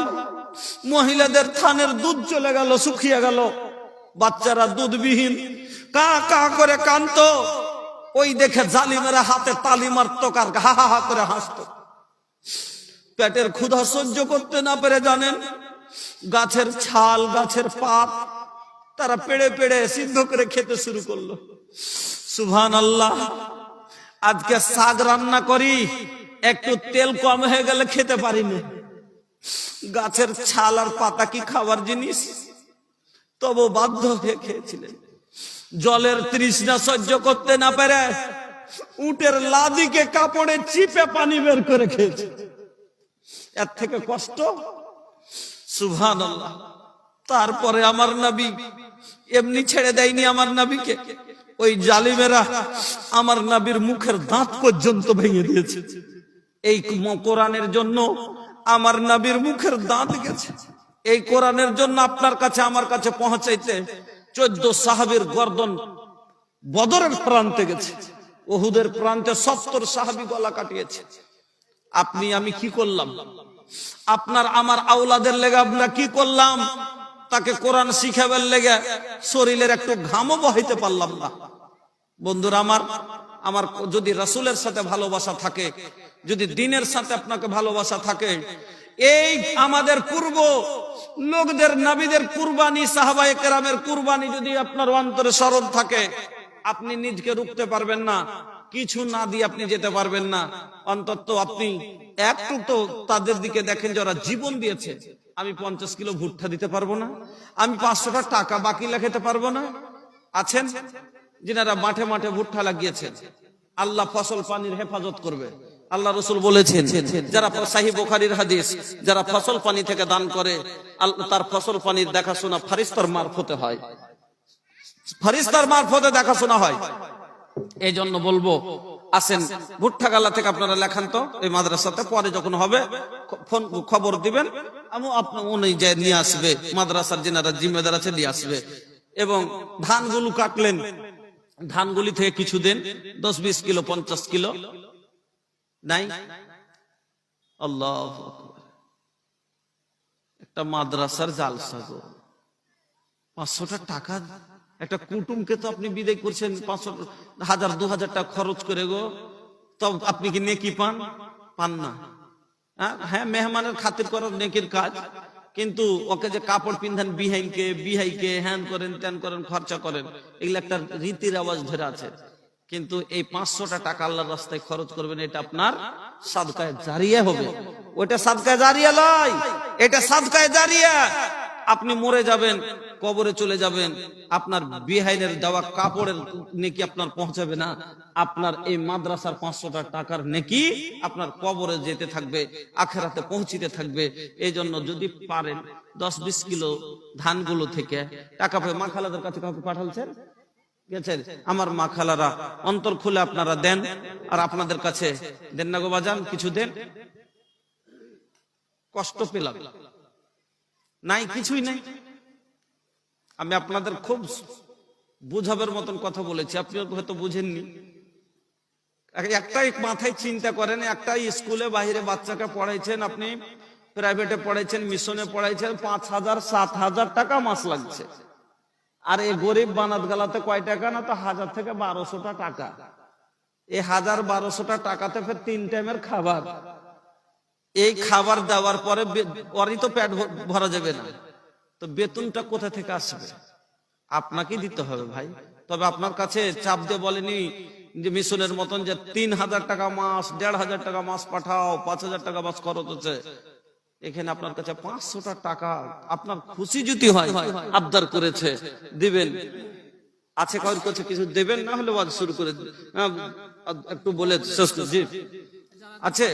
মহিলাদের থানের দুধ চলে গেল, শুকিয়ে গেল, বাচ্চারা দুধবিহীন কা কা করে কাঁদতো। ওই দেখে জালিমেরা হাতে তালি মারত, কার হা হা হা করে হাসতো। পেটের ক্ষুধা সহ্য করতে না পেরে জানেন, গাছের ছাল গাছের পাত তারা পেড়ে পেড়ে সিদ্ধ করে খেতে শুরু করলো। সুবহানাল্লাহ। আজকে শাক রান্না করি, একটু তেল কম হয়ে গেলে খেতে পারি না। গাছের ছাল আর পাতা কি খাবার জিনিস? তবু বাধ্য হয়ে খেয়েছিলেন। জলের তৃষ্ণা সহ্য করতে না পেরে উটের লাদিকে কাপড়ে চিপে পানি বের করে খেয়েছে। এর থেকে কষ্ট? সুবহানাল্লাহ। তারপরে আমার নবী এমনি ছেড়ে দেয়নি আমার নবীকে, ওই জালিমেরা আমার নবীর মুখের দাঁত পর্যন্ত ভেঙে দিয়েছে। এই কোরআনের জন্য আমার নবীর মুখের দাঁত গেছে। এই কোরআনের জন্য আপনার কাছে আমার কাছে পৌঁছাইতে 14 সাহাবীর গর্দন বদরের প্রান্তে গেছে, উহুদের প্রান্তে 70 সাহাবী গলা কাটিয়েছে। আপনি আমি কি করলাম? আপনার আমার আওলাদের লেগে আমরা কি করলাম? তাকে কোরআন শিখাবার লেগে শরীরের একটু ঘামও বহাইতে পারলাম না। বন্ধুরা আমার যদি রাসূলের সাথে ভালোবাসা থাকে, যদি দ্বীনের সাথে আপনাকে ভালোবাসা থাকে, এই আমাদের পূর্ব লোকদের নবীদের কুরবানি, সাহাবায়ে কেরামের কুরবানি যদি আপনার অন্তরে স্মরণ থাকে, আপনি নিজকে রুখতে পারবেন না। কিছু না দিয়ে আপনি যেতে পারবেন না। অন্তত আপনি একটু তো তাদের দিকে দেখেন যারা জীবন দিয়েছে। আমি 50 কিলো ভুট্টা দিতে পারবো না? আমি 500 টাকা বাকি লাগাতে পারবো না? আছেন যিনারা মাঠে মাঠে ভুট্টা লাগিয়েছেন। আল্লাহ ফসল পানির হেফাজত করবে। আল্লাহ রাসূল বলেছেন, যারা সহিহ বুখারীর হাদিস, যারা ফসল পানি থেকে দান করে তার ফসল পানির দেখাশোনা ফেরেশতার মারফতে হয়, ফেরেশতার মারফতে দেখাশোনা হয়। এই জন্য বলবো, আসেন ভুট্টা গালা থেকে আপনারা লেখান তো এই মাদ্রাসাতে, পরে যখন হবে ফোন খবর দিবেন, আমি আপনার উনি যে নিয়ে আসবে, মাদ্রাসার যিনারা জিম্মেদার আছে নিয়ে আসবে। এবং ধানগুলো কাটলেন, ধানগুলি থেকে কিছু দেন, 10-20 কিলো 50 কিলো নাই। আল্লাহু আকবার। একটা মাদ্রাসার জালসা গো, 500 টাকা। একটা কুটুমকে তো আপনি বিদায় করছেন 500-1000-2000 টাকা খরচ করে গো, তো আপনি কি নেকি পান? পান না। হ্যাঁ, মেহমানের খাতির করার নেকির কাজ, কিন্তু ওকে যে কাপড় পিন্ধান বিহাইকে হ্যান করেন ত্যান করেন, খরচা করেন, এগুলো একটা রীতির আওয়াজ ধরে আছে। কিন্তু এই 500 টাকা আল্লাহর রাস্তায় খরচ করবেন, এটা আপনার সাদকায়ে জারিয়া হবে। ওটা সাদকায়ে জারিয়া নয়, এটা সাদকায়ে জারিয়া। আপনি মরে যাবেন, কবরে চলে যাবেন, আপনার বিহাইনের দেওয়া কাপড়ের নেকি আপনার পৌঁছাবে না, আপনার এই মাদ্রাসার 500 টাকার নেকি আপনার কবরে যেতে থাকবে, আখিরাতে পৌঁছিতে থাকবে। এই জন্য যদি পারেন 10-20 কিলো ধানগুলো থেকে টাকা পেয়ে মা খালাদের কাছে কাউকে পাঠালছেন গেছেন, আমার মা খালারা অন্তর খুলে আপনারা দেন। আর আপনাদের কাছে দেন না গো বাজান, কিছু দেন। কষ্ট পেলাম নাই, কিছুই নাই। আমি আপনাদের খুব বুঝাবার মতন কথা বলেছি, আপনি হয়তো বুঝেননি। একটাই মাথায় চিন্তা করেন, একটাই স্কুলে বাইরে বাচ্চাকে পড়াইছেন, আপনি প্রাইভেটে পড়াইছেন, মিশনে পড়াইছেন, 5000-7000 টাকা মাস লাগছে। আর এই গরিব বানাত গালাতে কয় টাকা না, তো 1000 থেকে 1200 টাকা। এই 1000-1200 টাকাতে ফের 3 টাইমের খাবার। এই খাবার দেওয়ার পরে ওরই তো পেট ভরা যাবে না, তো বেতনটা কোথা থেকে আসবে? আপনাকেই দিতে হবে ভাই। তবে আপনার কাছে চাপ দিয়ে বলেনি যে মিশনের মতন যে 3000 টাকা মাস, 1500 টাকা মাস পাঠাও, 5000 টাকা মাস খরচ হচ্ছে। এখানে আপনার কাছে 500 টাকা আপনার খুশি যদি হয় আবদার করেছে দিবেন। আছে কারোর কাছে কিছু দেবেন, না হলে ওয়াজ শুরু করে একটু বলে শেষ জি আছে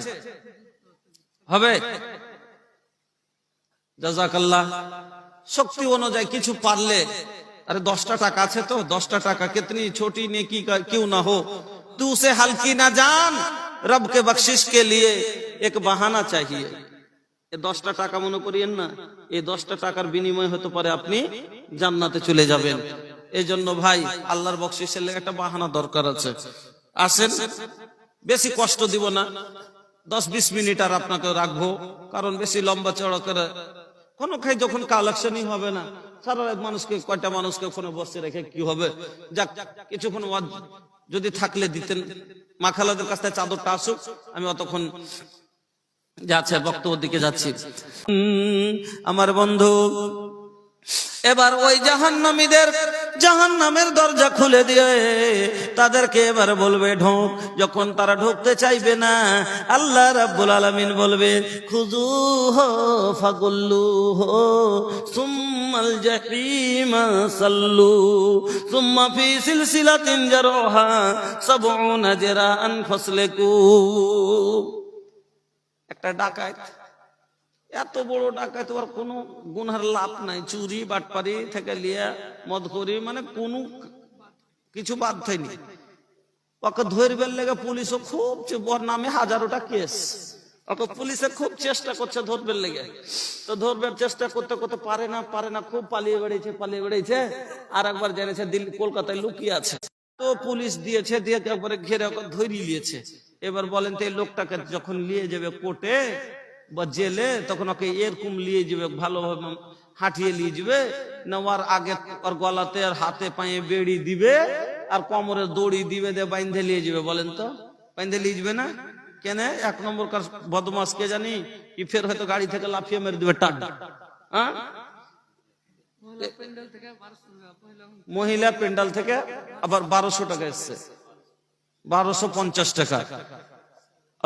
হবে। জাযাকাল্লাহ। শক্তি অনুযায়ী কিছু পারলে, अरे 10 টাকা আছে তো, 10 টাকা कितनी छोटी नेकी क्यों ना हो, तू उसे हल्की ना जान, रब के बख्शिश के लिए एक बहाना चाहिए। এই 10 টাকা মনে করিয়েন না, এই 10 টাকার বিনিময় হতে পারে আপনি জান্নাতে চলে যাবেন। এই জন্য ভাই আল্লাহর বকশিশের লেগে একটা বাহানা দরকার আছে। আসেন, বেশি কষ্ট দিব না, 10-20 মিনিট আর আপনাকে রাখবো, কারণ বেশি লম্বা চড়া করে কোনো খাই যখন কালেকশনই হবে না, সারা রাত মানুষকে কয়টা মানুষকে ফোনে বসে রেখে কি হবে। যাক, কিছুক্ষণ যদি থাকলে দিতেন। মা খালাদের কাছ থেকে চাদরটা আসুক, আমি অতক্ষণ যাচ্ছে বক্তব্য দিকে যাচ্ছি। আমার বন্ধু, এবার ওই জাহান্নামীদের জাহান্নামের দরজা খুলে দিয়ে তাদেরকে এবার বলবে ঢোক। যখন তারা ঢুকতে চাইবে না, আল্লাহ রাব্বুল আলামিন বলবে খুযুহু ফাগুল্লুহু সুম্মাল জাহিমা সাল্লু সুম্মা ফি সিলসিলাতিন জারহা সাবউনা জিরাআন ফাসলিকু। একটা ডাকাত, এত বড় ডাকাত, ওর কোনো গুনার লাভ নাই, চুরি বাটপারি থেকে লিয়া মদখুরি মানে কোনো কিছু বাদ হয়নি। ওকে ধরবার লেগে পুলিশও খুব, ওর নামে হাজারোটা কেস, ওকে পুলিশে খুব চেষ্টা করছে ধরবার লেগে। তো ধরবার চেষ্টা করতে করতে পারে না, খুব পালিয়ে বেড়েছে। আর একবার জেনেছে দিল্লি কলকাতায় লুকিয়ে আছে। তো পুলিশ দিয়েছে, দিয়ে একবারে ঘেরে ওকে ধরিয়ে নিয়েছে। এবার বলেন তো এই লোকটাকে যখন নিয়ে যাবে কোর্টে বা জেলে, তখন ওকে এরকম নিয়ে যাবে, ভালোভাবে হাঁটিয়ে নিয়ে যাবে না, ওর আগে ওর গলাতে আর হাতে পায়ে বেড়ি দিবে আর কোমরে দড়ি দিবে, দিয়ে বাইন্ধে নিয়ে যাবে? বলেন তো বাইন্ধে নিয়ে যাবে না কেন? এক নম্বর কার বদমাস কে জানি, কি ফের হয়তো গাড়ি থেকে লাফিয়ে মেরে দিবে টান। হ্যাঁ, মহিলা পেন্ডাল থেকে আবার 1200 টাকা এসছে, 1250 টাকা।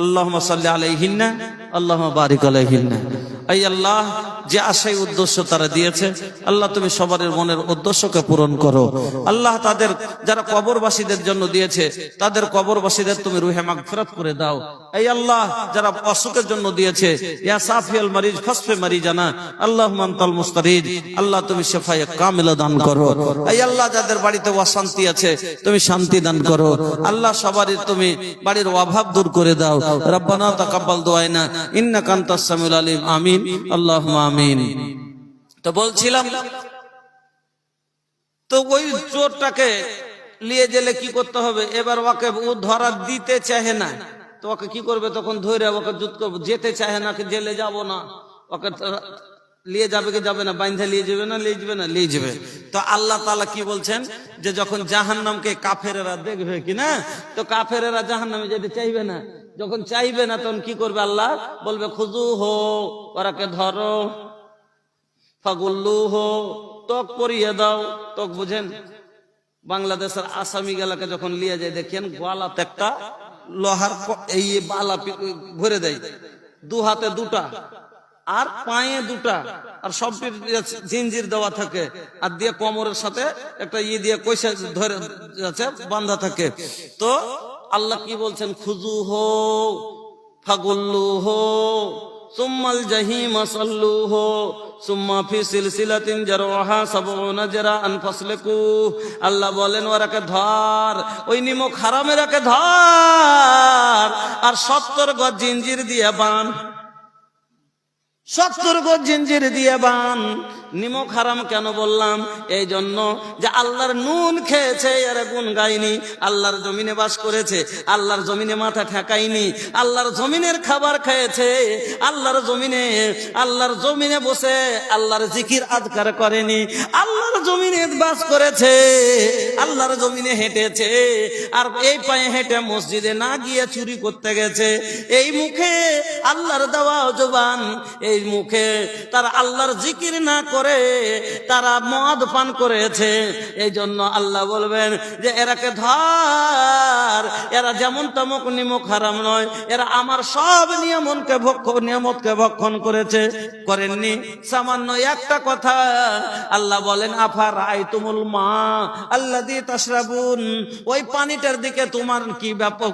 আল্লাহুম্মা সাল্লি আলাইহিন্না আল্লাহুম্মা বারিক আলাইহিন্না। এই আল্লাহ, যে আশাই উদ্দেশ্য তারা দিয়েছে, আল্লাহ তুমি সবার মনের উদ্দেশ্যকে পূরণ করো। আল্লাহ তাদের যারা কবরবাসীদের জন্য দিয়েছে, তাদের কবরবাসীদের তুমি রুহে মাগফিরাত করে দাও। এই আল্লাহ, যারা অসুখের জন্য দিয়েছে, ইয়া সাফিয়াল মারিজ ফাসফে মারিজানা আল্লাহুম্মা আনতাল মুস্তারিদ, আল্লাহ তুমি শিফায়ে কামিলা দান করো। এই আল্লাহ, যাদের বাড়িতে অশান্তি আছে তুমি শান্তি দান করো। আল্লাহ, সবারই তুমি বাড়ির অভাব দূর করে দাও। রব্বানা তাকাব্বাল দুআনা ইন্নাকা আনতাস সামিউল আলিম। আমিন আল্লাহুম্মা আমিন। তো বলছিলাম, তো ওই চোরটাকে নিয়ে গেলে কি করতে হবে? এবার ওকে ও ধরা দিতে চাহে না, তো ওকে কি করবে? তখন ধরে ওকে জুত করবে। যেতে চাহে না, জেলে যাব না, ওকে নিয়ে যাবে কি যাবে না? বাইন্ধে নিয়ে যাবে না? নিয়ে যাবে। তো আল্লাহ তাআলা কি বলছেন, যে যখন জাহান্নামকে কাফেরেরা দেখবে কিনা, তো কাফেরেরা জাহান্নামে যেতে চাইবে না। যখন চাইবে না, তখন কি করবে? আল্লাহ বলবে খুযুহু, ওরাকে ধরো, ফাগুল্লুহু, তক পরিয়ে দাও। তক বুঝেন? বাংলাদেশের আসামি গেলাকে যখন লিয়ে যায়, দেখেন গলাতে একটা লোহার এই বালা ভরে দেয়, দু হাতে দুটা আর পায়ে দুটা, আর সবটির জিঞ্জির দেওয়া থাকে, আর দিয়ে কোমরের সাথে একটা দিয়ে কইসা ধরে আছে, বাঁধা থাকে। তো আল্লাহ কি বলছেন? খুযুহু ফাগুল্লুহু সুম্মাল জাহিমা সাল্লুহু সুম্মা ফি সিলসিলাতিন জারহা সাবউনা জিরাআন ফাসলিকু। আল্লাহ বলেন ওরাকে ধর, ওই নিমক হারামেরাকে ধর, আর 70 গজ জিঞ্জির দিয়ে বাঁধ, 70 গজ জিঞ্জির দিয়ে বান। নিমক হারাম কেন বললাম? এই জন্য যে আল্লাহর নুন খেয়েছে, এর গুণ গায়নি, আল্লাহর জমিনে বাস করেছে, আল্লাহর জমিনে মাথা ঠেকায়নি, আল্লাহর জমিনের খাবার খেয়েছে, আল্লাহর জমিনে বসে আল্লাহর জিকির আজকার করেনি, আল্লাহর জমিনে বাস করেছে, আল্লাহর জমিনে হেঁটেছে, আর এই পায়ে হেঁটে মসজিদে না গিয়ে চুরি করতে গেছে। এই মুখে আল্লাহর দেওয়া জবান, এই মুখে তারা আল্লাহর জিকির না করে তারা মদ পান করেছে। এই জন্য আল্লাহ বলবেন যে এরাকে ধর, এরা যেমন তেমন নিমক হারাম নয়, এরা আমার সব নিয়ামতকে ভক্ষণ করেছে, করেননি সামান্য একটা কথা। আল্লাহ বলেন আফারাআইতুমুল মা আল্লাযী তাশরাবুন, ওই পানিটার দিকে তোমার কি ব্যাপক,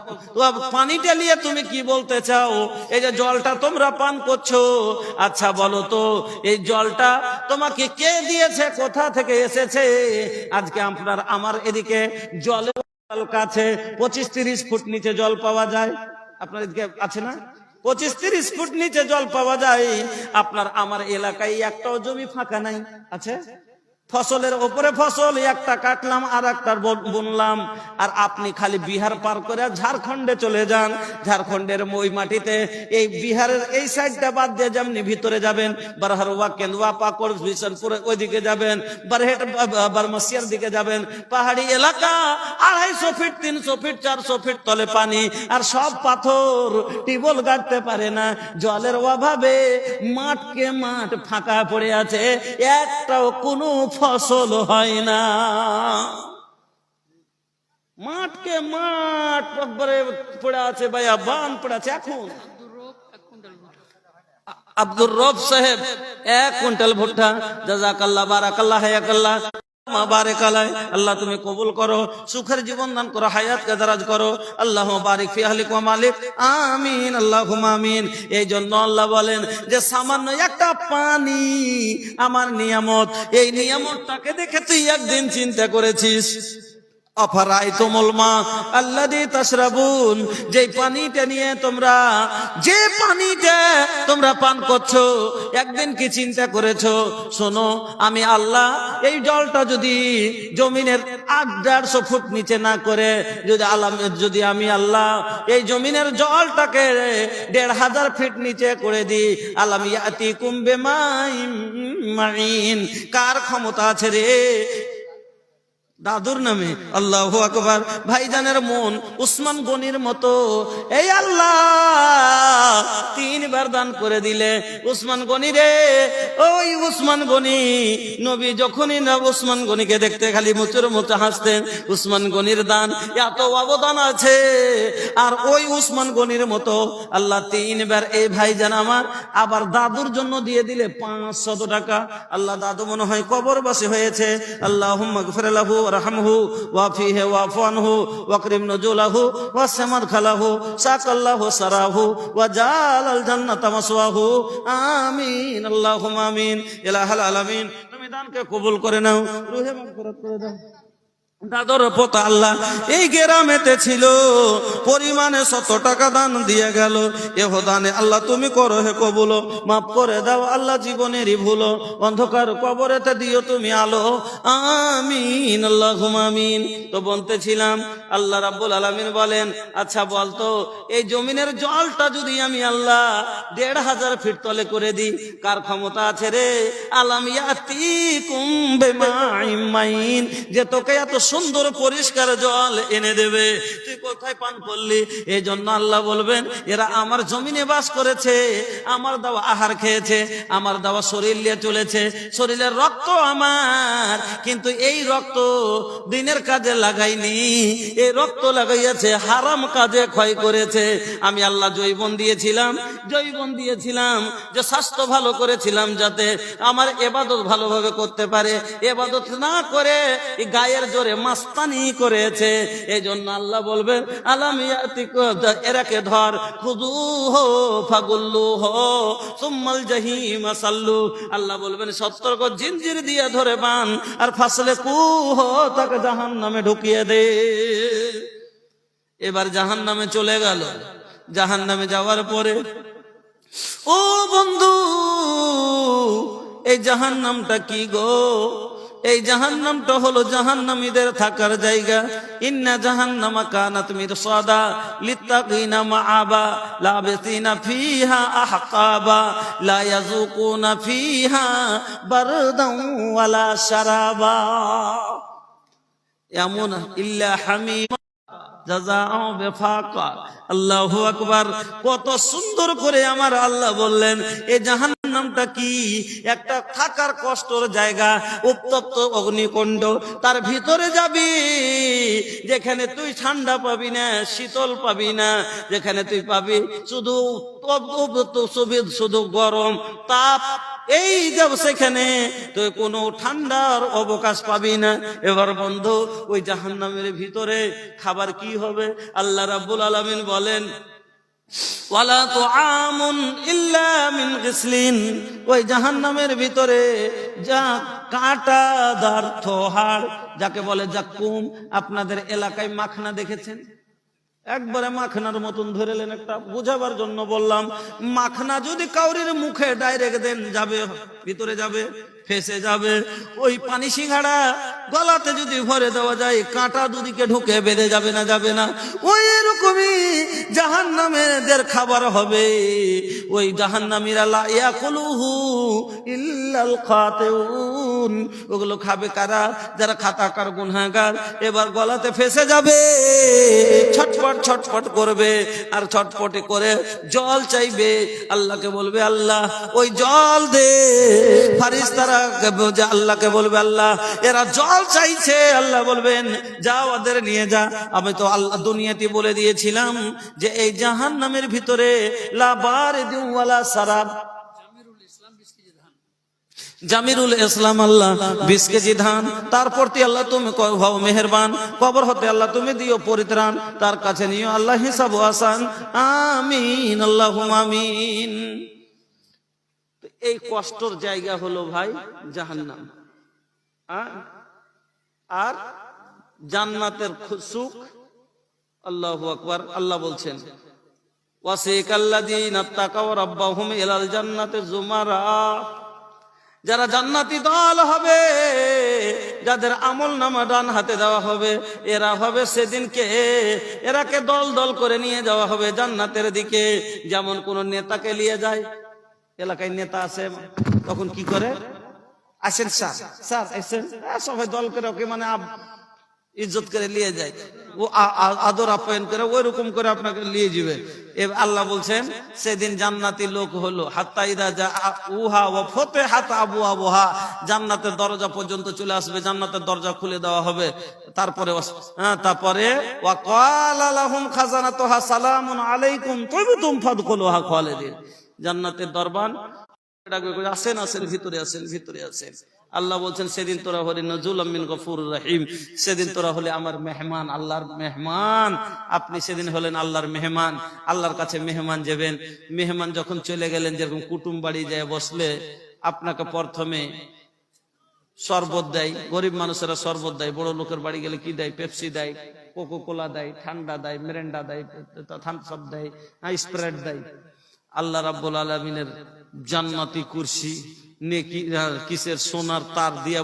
পানিটা নিয়ে তুমি কি বলতে চাও? এই যে জলটা তোমরা পান করছো, আচ্ছা বলো তো এই জলটা তোমাকে কে দিয়েছে, কোথা থেকে এসেছে? আজকে আমার এদিকে জলের কাছে 25-30 ফুট নিচে জল পাওয়া যায়, আপনার এদিকে আছে না? 25-30 ফুট নিচে জল পাওয়া যায়। আমার এলাকায় একটাও জমি ফাঁকা নাই, আছে? ফসলের উপরে ফসল, একটা কাটলাম আর একটা বুনলাম। আর আপনি খালি বিহার পার করে ঝাড়খণ্ডে চলে যান, ঝাড়খণ্ডের ওই মাটিতে, এই বিহারের এই সাইডটা বাদ দিয়ে যেমনি ভিতরে যাবেন, বারহারোয়া, কেন্দুয়া, পাকড়, বিশনপুর ওইদিকে যাবেন, বারহেট, বারমাসিয়ার দিকে যাবেন, পাহাড়ি এলাকা, 250 ফিট 300 ফিট 400 ফিট তলে পানি, আর সব পাথর, টিবল গাড়তে পারে না, জলের অভাবে মাঠকে মাঠ ফাঁকা পড়ে আছে, একটাও কোনো ফসল হয় না। মাঠকে মাঠ একবারে পড়ে আছে ভাইয়া, বান পড়ে আছে। এখন আব্দুর রব সাহেব 1 কুইন্টাল ভুট্টা। জাযাকাল্লাহ, বারাকাল্লাহ, হায়াকাল্লাহ, বারাকাল্লাহ। আল্লাহ তুমি কবুল করো, সুখের জীবন দান করো, হায়াতকে দারাজ করো। আল্লাহুম্মা বারিক ফি আহলিকা ওয়া মালিক, আমিন, আল্লাহুম্মা আমিন। এই জন্য আল্লাহ বলেন যে সামান্য একটা পানি আমার নিয়ামত, এই নিয়ামতটাকে দেখে তুই একদিন চিন্তা করেছিস? আফারাইতুমুল মা আল্লাযী তাশরাবুন, যে পানিটা নিয়ে তোমরা, যে পানিটা তোমরা পান করছো, একদিন কি চিন্তা করেছো? শোনো, আমি আল্লাহ এই জলটা যদি জমিনের 800 ফুট নিচে না করে, যদি আমি আল্লাহ এই জমিনের জলটাকে 1500 ফিট নিচে করে দিই, আলাম ইয়াতিকুম বিমাইন মাইন, কার ক্ষমতা আছে রে? দাদুর নামে। আল্লাহু আকবার। ভাইজানের মন উসমান গনির মতো। এই আল্লাহ 3 বার দান করে দিলে উসমান গনি রে, ওই উসমান গনি, নবী যখনই না উসমান গনিকে দেখতে খালি মুচুর মুচে হাসতেন। উসমান গনির দান এত অবদান আছে। আর ওই উসমান গনির মতো আল্লাহ 3 বার এই ভাইজান আমার আবার দাদুর জন্য দিয়ে দিলে 500 টাকা। আল্লাহ দাদু মনে হয় কবরবাসী হয়েছে। আল্লাহুম্মা গফির লাহু ওয়ারহামহু ওয়াফিহি ওয়াফু আনহু ওয়াকরিম নুজুলাহু ওয়াসমাদ খালাহু সাকাল্লাহু সারাহু ওয়াজালাল জান্নাতা মাসওয়াহু, আমিন, আল্লাহুম্মা আমিন। ইলাহাল আলামিন, তুমি দানকে কবুল করে নাও, রুহে মাগফিরাত করে দাও। দাদর পোতা আল্লাহ এই গ্রামেতে ছিল, পরিমাণে 100 টাকা দান দিয়ে গেল। এহ দানে আল্লাহ তুমি করো হে কবুল, মাফ করে দাও আল্লাহ জীবনেরই ভুল, অন্ধকার কবরেতে দিও তুমি আলো, আমিন, আল্লাহুম্মা আমিন। তো বলতেছিলাম আল্লাহ রাব্বুল আলামিন বলেন, আচ্ছা বলতো এই জমিনের জলটা যদি আমি আল্লাহ 1500 ফিট তলে করে দিই, কার ক্ষমতা আছে রে? আলাম ইয়াতিকুম বিমাইন মাইন, যে তোকে এত সুন্দর পরিষ্কার জল এনে দেবে, তুই কোথায় পান করলি? এই জন্য আল্লাহ বলবেন এরা আমার জমিনে বাস করেছে, আমার দেওয়া আহার খেয়েছে, আমার দেওয়া শরীর নিয়ে চলেছে, শরীরের রক্ত আমার, কিন্তু এই রক্ত দিনের কাজে লাগাইনি, এই রক্ত লাগাইয়াছে হারাম কাজে ক্ষয় করেছে। আমি আল্লাহ জৈবন দিয়েছিলাম যে স্বাস্থ্য ভালো করেছিলাম যাতে আমার ইবাদত ভালোভাবে করতে পারে, ইবাদত না করে এই গায়ের জোরে মাস্তানি করেছে। এই জন্য আল্লাহ বলবেন আলাম ইয়াতিকুম, এরাকে ধর, খুযুহু ফাগুল্লুহু সুম্মাল জাহিম সাল্লু। আল্লাহ বলবেন সতর্ক, জিনজির দিয়ে ধরে বান, আর ফাসলে কুহু, তাকে জাহান্নামে ঢুকিয়ে দে। এবার জাহান্নামে চলে গেল। জাহান্নামে যাওয়ার পরে ও বন্ধু, এই জাহান্নামটা কি গো? এই জাহান্নামটা হলো জাহান্নামীদের থাকার জায়গা। ইন্না জাহান্নামা কানাত মিরসাদা লিত্তাকিনা মাআবা লাবিসিনা ফিহা আহকাবা লা ইয়াযুকুনা ফিহা বারদান ওয়ালা শারাবা ইয়ামুনা ইল্লা হামিম জাযাউ বিফাকা। আল্লাহু আকবার। কত সুন্দর করে আমার আল্লাহ বললেন এই জাহান্নামটা কি? একটা থাকার কষ্টর জায়গা, উত্তপ্ত অগ্নিকুণ্ড। তার ভিতরে যাবি, যেখানে তুই ঠান্ডা পাবি না, শীতল পাবি না, যেখানে তুই পাবি শুধু গরম তাপ। এই যাব সেখানে তুই কোনো ঠান্ডার অবকাশ পাবি না। এবার বন্ধু, ওই জাহান্নামের ভিতরে খাবার কি হবে? আল্লাহ রাব্বুল আলামিন বলেন ওয়ালা তুআমুন ইল্লা মিন গিসলিন। ওই জাহান্নামের ভিতরে যা কাঁটাদার থোহাড়, যাকে বলে জাক্কুম। আপনাদের এলাকায় মাখনা দেখেছেন? একবারে মাখনার মতন ধরেলেন, একটা বোঝাবার জন্য বললাম। মাখনা যদি কাউরির মুখে ডাইরেক্ট দেন, যাবে ভিতরে, যাবে ফেসে যাবে। ওই পানি সিঙ্গাড়া গলাতে যদি ভরে দেওয়া যায়, কাঁটা দুদিকে ঢুকে বেঁধে যাবে না? যাবে না। ওই রকমই জাহান্নামীদের খাবার হবে। ওই জাহান্নামীরা লা ইয়াকুলুহু ইল্লাল খাতিউন। ওগুলো খাবে কারা? যারা খাতাকার গুনাহগার। এবার গলাতে ফেসে যাবে, ছটফট ছটফট করবে, আর ছটফটে করে জল চাইবে। আল্লাহকে বলবে আল্লাহ ওই জল দে। ফারিস্তারা তারা আল্লাহকে বলবে, আল্লাহ এরা জল চাইছে, আল্লাহ বলবেন যাও ওদের নিয়ে যা। আমি তো আল্লাহ দুনিয়াতে বলে দিয়েছিলাম যে এই জাহান্নামের ভিতরে লা বারিদিন ওয়ালা সারাব, জামিরুল ইসলাম আল্লাহ 20 কেজি ধান, তার প্রতি আল্লাহ তুমি হও মেহেরবান, কবর হতে আল্লাহ তুমি দিও পরিত্রাণ, তার কাছে নিও আল্লাহ হিসাব আসান, আমিন আল্লাহুম্মা আমিন। এই কষ্টের জায়গা হলো ভাই জাহান্নাম, আর জান্নাতের সুখ। আল্লাহু আকবার। আল্লাহ বলছেন ওয়াসিকাল্লাযীনা তাকাও রাব্বাহুম ইলাল জান্নাতি যুমারা, যারা জান্নাতি দল হবে, যাদের আমল নামা ডান হাতে দেওয়া হবে, এরা হবে সেদিনকে, এরাকে দল দল করে নিয়ে যাওয়া হবে জান্নাতের দিকে। যেমন কোন নেতাকে নিয়ে যায়, এলাকায় নেতা আছে, তখন কি করে, আসেন স্যার, স্যার আসেন, সবাই দল করে ওকে মানে ইজ্জত করে নিয়ে যায়, ও আদর আপ্যায়ন করে ওই রকম করে আপনাকে নিয়ে যাবে। আল্লাহ বলছেন সেদিন জান্নাতি লোক হলো হাত্তা ইদা জা উহা ওয়া ফাতিহাত আবওয়াবুহা, জান্নাতের দরজা পর্যন্ত চলে আসবে, জান্নাতের দরজা খুলে দেওয়া হবে। তারপরে ওয়া ক্বালা লাহুম খাজানাতুহা সালামুন আলাইকুম তিবতুম ফাদখুলুহা খালিদিন, জান্নাতের দরবান আসেন আসেন, ভিতরে আসেন, ভিতরে আসেন। আল্লাহ বলছেন সেদিন তোরা হলি নজুলাম মিন গফুরুর রহিম, সেদিন তোরা হলে আমার মেহমান, আল্লাহর মেহমান। আপনি সেদিন হলেন আল্লাহর মেহমান, আল্লাহর কাছে মেহমান যাবেন। মেহমান যখন চলে গেলেন, যেরকম কুটুম বাড়ি যায় বসলে আপনাকে প্রথমে শরবত দেয়, গরিব মানুষেরা শরবত দেয়, বড় লোকের বাড়ি গেলে কি দেয়, পেপসি দেয়, কোকো কোলা দেয়, ঠান্ডা দেয়, মিরিন্ডা দেয়, থামস আপ দেয়, স্প্রাইট দেয়। আল্লাহ রাব্বুল আলামিনের জান্নাতি কুরসি নেকি কিসের সোনার তার দিয়া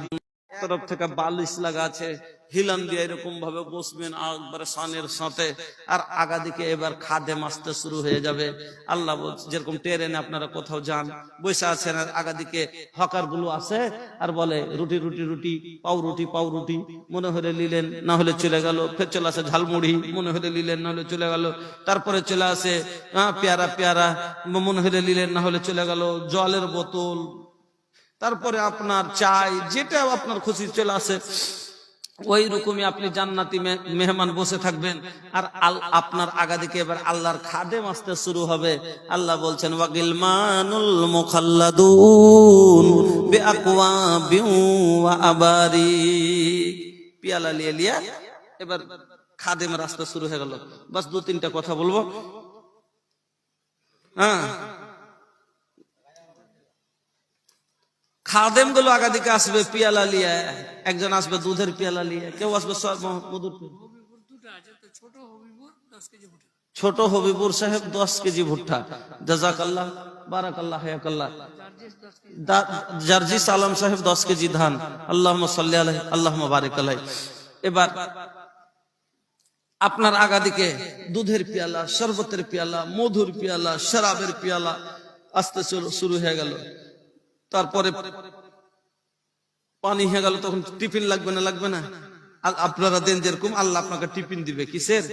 তরফ থেকে বালিশ লাগা আছে, হিলান দিয়ে এরকম ভাবে বসবেন একবারে শানের সাথে, আর আগা দিকে এবার খাদেম আসতে শুরু হয়ে যাবে। আল্লাহ বলছে যেরকম ট্রেনে আপনারা কোথাও যান, বসে আছেন, আর আগা দিকে হকার গুলো আছে আর বলে রুটি রুটি রুটি, পাউ রুটি পাউ রুটি, মনে হলে নিলেন, না হলে চলে গেল। ফের চলে আসে ঝালমুড়ি, মনে হলে নিলেন, না হলে চলে গেল। তারপরে চলে আসে পেয়ারা পেয়ারা, মনে হলে নিলেন, না হলে চলে গেল। জলের বোতল, তারপরে আপনার চাই, যেটা আপনার খুশি চলে আসে। ওই রকমই আপনি জান্নাতি মেহমান বসে থাকবেন, আর আপনার আগা দিকে এবার আল্লাহর খাদেম আসতে শুরু হবে। আল্লাহ বলছেন ওয়াগিলমানুল মুখাল্লাদুন বিআকওয়াবিন ওয়া আবারিক, পিয়ালা লিয়ে লিয়ে এবার খাদেমের রাস্তা শুরু হয়ে গেল। বাস 2-3টা কথা বলবো। খাদেম গুলো আগা দিকে আসবে পিয়ালা লিয়ে, একজন আসবে দুধের পিয়ালা লিয়ে, কেউ আসবে মধুর। ছোট হবিবুর সাহেব 10 কেজি ভুট্টা, জাযাকাল্লাহ বারাকাল্লাহ হায়াকাল্লাহ। জার্জিস আলম সাহেব 10 কেজি ধান, আল্লাহুম্মা সাল্লি আলাইহি আল্লাহুম্মা বারিক আলাইহি। এবার আপনার আগা দিকে দুধের পিয়ালা, শরবতের পিয়ালা, মধুর পিয়ালা, শরাবের পিয়ালা আসতে শুরু হয়ে গেল। তারপরে পানি হয়ে গেল, তখন টিফিন লাগবে না, লাগবে না? আপনারা দেন যেরকম, আল্লাহ আপনাকে টিফিন দিবে কিসের?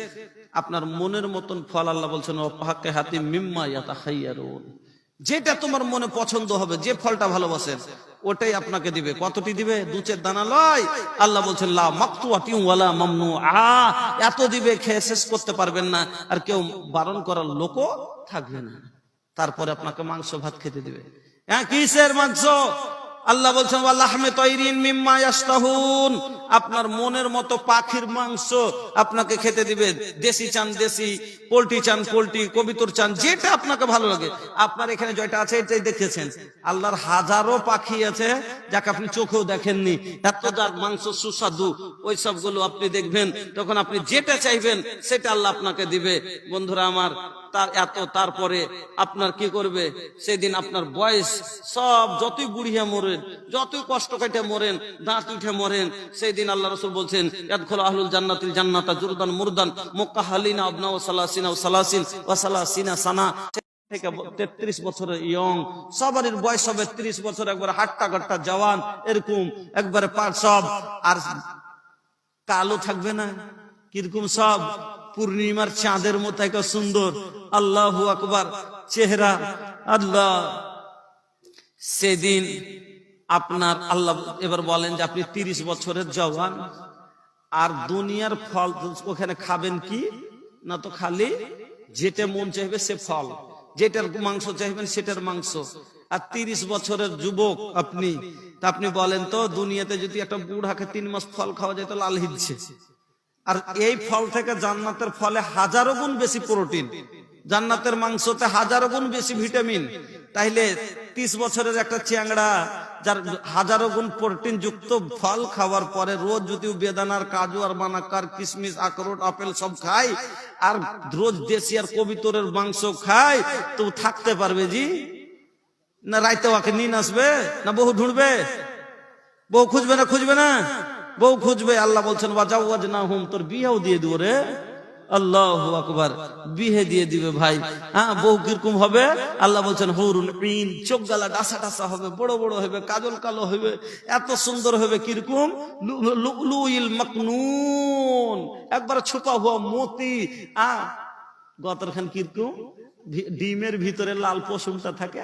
আপনার মনের মতন ফল। আল্লাহ বলছেন ওয়াফাকে হাতিম মিম্মা ইয়াতাখায়্যারুন, যেটা তোমার মনে পছন্দ হবে, যে ফলটা ভালোবাসেন ওটাই আপনাকে দিবে। কতটি দিবে? 2 দানা লয়। আল্লাহ বলছেন লা মাকতুআতিন ওয়ালা মামনুআ, এত দিবে খেয়ে শেষ করতে পারবেন না, আর কেউ বারণ করার লোকও থাকবে না। তারপরে আপনাকে মাংস ভাত খেতে দিবে। কিসের মাংস? আল্লাহ বলছেন ওয়ালাহমি তায়রিন মিম্মা ইয়াশতাহুন, আপনার মনের মতো পাখির মাংস আপনাকে খেতে দিবে। দেশি চান দেশি, পোল্ট্রি চান পোল্ট্রি, কবিতর চান, যেটা আপনাকে ভালো লাগে। আপনার এখানে যেটা আছে এটাই দেখেছেন। আল্লাহর হাজারো পাখি আছে যাকে আপনি চোখেও দেখেননি, এত যার মাংস সুস্বাদু, ওই সবগুলো আপনি দেখবেন, তখন আপনি যেটা চাইবেন সেটা আল্লাহ আপনাকে দিবে। বন্ধুরা আমার, তারপরে আপনার কি করবে? সেদিন আপনার বয়স সব, যতই বুড়িয়া মরেন, যতই কষ্ট কাটে মরেন, দাঁত উঠে মরেন, সেই দিন আল্লাহ রাসূল বলছেন ইয়াদখুলু আহলুল জান্নাতিল জান্নাতা জুরদান মুরদান মুকাহালিনা আবনাউ সালাসিনা ওয়া সালাসিন ওয়া সালাসিনা সানা, থেকে 33 বছরের ইয়ং, সবারই বয়স হবে 30 বছর, একবার হাট্টা গাট্টা জওয়ান, এরকম একবারে পার সব, আর কালো থাকবে না, কিরকম সব পূর্ণিমার চাঁদের মতো একটা সুন্দর, আল্লাহু আকবার চেহারা। আল্লাহ সেদিন আপনার আল্লাহ এবার বলেন যে আপনি 30 বছরের জওয়ান, আর দুনিয়ার ফল ওখানে খাবেন কি না, তো খালি যেটা মন চাইবে সে ফল, যেটার মাংস চাইবেন সেটার মাংস। আর 30 বছরের যুবক আপনি, তা আপনি বলেন তো দুনিয়াতে যদি একটা বুড়াকে 3 মাস ফল খাওয়া যায় তো লাল হিচ্ছে। আর এই ফল থেকে জান্নাতের ফলে হাজারো গুণ বেশি প্রোটিন, জান্নাতের মাংসতে হাজারো গুণ বেশি ভিটামিন। তাইলে 30 বছরের একটা চ্যাংড়া যার হাজারো গুণ প্রোটিন যুক্ত ফল খাওয়ার পরে রোজ যদি বেদানার, কাজু আর বানাকার, কিশমিশ, আখরোট, আপেল সব খায়, আর রোজ দেশি আর কবিতরের মাংস খায়, তো থাকতে পারবে জি? না রাইতে ওকে নিন আসবে, না বহু ঢুঁড়বে? বউ খুঁজবে না? খুঁজবে না? বউ খুঁজবে। আল্লাহ বলছেন ওয়াজাওয়াজনাহুম, তোর বিয়েও দিয়ে দিব রে। আল্লাহু আকবার, বিয়ে দিয়ে দিবে ভাই। হ্যাঁ, বউ কিরকম হবে? আল্লাহ বলছেন হুরুন ঈন, চোখ গালা ডাসা ডাসা হবে, বড় বড় হবে, কাজল কালো হবে, এত সুন্দর হবে কিরকম, লুলুইল মাকনুন, একবার ছুপা হওয়া মতি। গতর খান কিরকম ডিমের ভিতরে লাল পশমটা থাকে,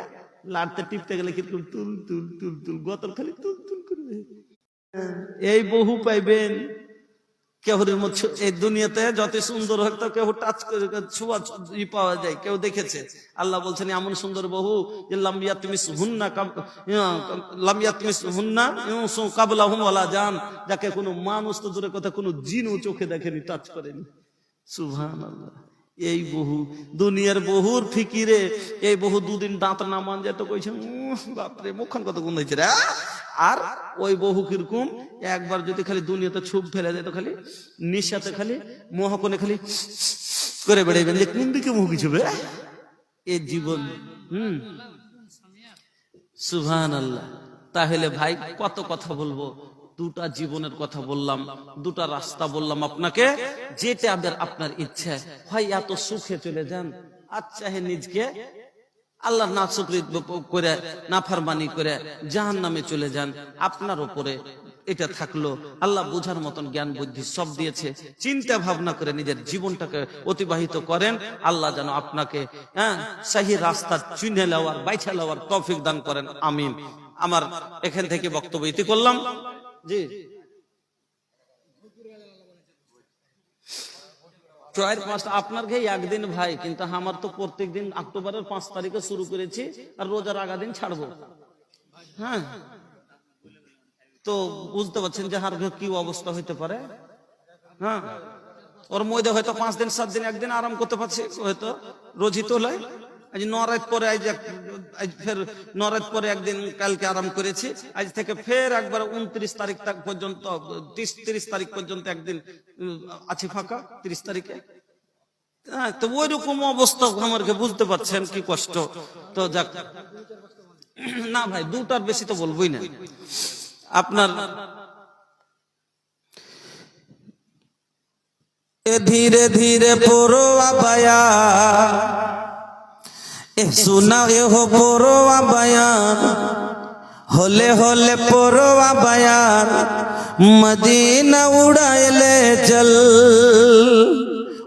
লাড়তে টিপতে গেলে কিরকম তুল তুল তুল তুল, গতর খালি তুল তুল করবে। এই বহু পাইবেন কেহরের মধ্যে। এই দুনিয়াতে যত সুন্দর হোক তো কেউ টাচ করে ছোঁয়া পাওয়া যায়, কেউ দেখেছে। আল্লাহ বলছেন এমন সুন্দর বহু যে কাবলাহুম ওয়ালা জান, যাকে কোনো মানুষ তো দূরের কথা কোনো জিনও চোখে দেখেনি, টাচ করেনি। সুবহানাল্লাহ। এই বহু দুনিয়ার বহুর ফিকিরে এই বহু দুদিন দাঁত না মান যেত কইছে বাপরে মুখখান কত গুণ হয়েছে রে। আর ওই বহু কিরকম একবার যদি খালি দুনিয়াতে ছুপ ফেলে দেয় তো খালি নিশাতে খালি মোহকনে খালি করে বেড়াইবেন যে কোন দিকে মুখ ছুবে এই জীবন। সুবহানাল্লাহ। তাহলে ভাই কত কথা বলবো, দুটা জীবনের কথা বললাম, দুটা রাস্তা বললাম আপনাকে, যেটা আপনার ইচ্ছা হয় এত সুখে চলে যান, আচ্ছা হে নিজকে আল্লাহ না শুকরি করে নাফরমানি করে জাহান্নামে চলে যান। আপনার উপরে এটা থাকলো। আল্লাহ বুঝার মতন জ্ঞান বুদ্ধি সব দিয়েছে, চিন্তা ভাবনা করে নিজের জীবনটাকে অতিবাহিত করেন। আল্লাহ যেন আপনাকে সহি রাস্তা চিনে লওয়ার, বাইছা লওয়ার তৌফিক দান করেন, আমিন। আমার এখান থেকে বক্তব্য ইতি করলাম। জি, আপনার ঘে একদিন ভাই, কিন্তু আমার তো প্রত্যেক দিন অক্টোবরের 5 তারিখে শুরু করেছি আর রোজার আগা দিন ছাড়বো। হ্যাঁ, তো বুঝতে পারছেন যে হার কি অবস্থা হইতে পারে। হ্যাঁ, ওর মধ্যে হয়তো 5 দিন 7 দিন একদিন আরাম করতে পারছি, হয়তো রোজই তো লয়। আজ নরাত পরে আজ ফের নরাত পরে একদিন কালকে আরাম করেছি, আজ থেকে ফের একবার 29 তারিখ পর্যন্ত 30 তারিখ পর্যন্ত একদিন আছে ফাঁকা, 30 তারিখে। হ্যাঁ, তো ওই রকম অবস্থা আমাকে বুঝতে পারছেন কি কষ্ট। তো যাক না ভাই, দুটার বেশি তো বলবোই না। আপনার ধীরে ধীরে পরোয়া বায়া सुना हो परोआ बयान, होले होले परोआ बयान, मदीना उड़ाएले चल,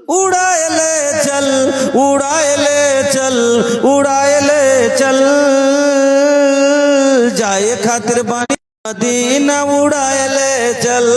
उड़ाएले चल, उड़ाएले चल, उड़ाएले चल, जाए खातिर बानी मदीना उड़ाएले चल।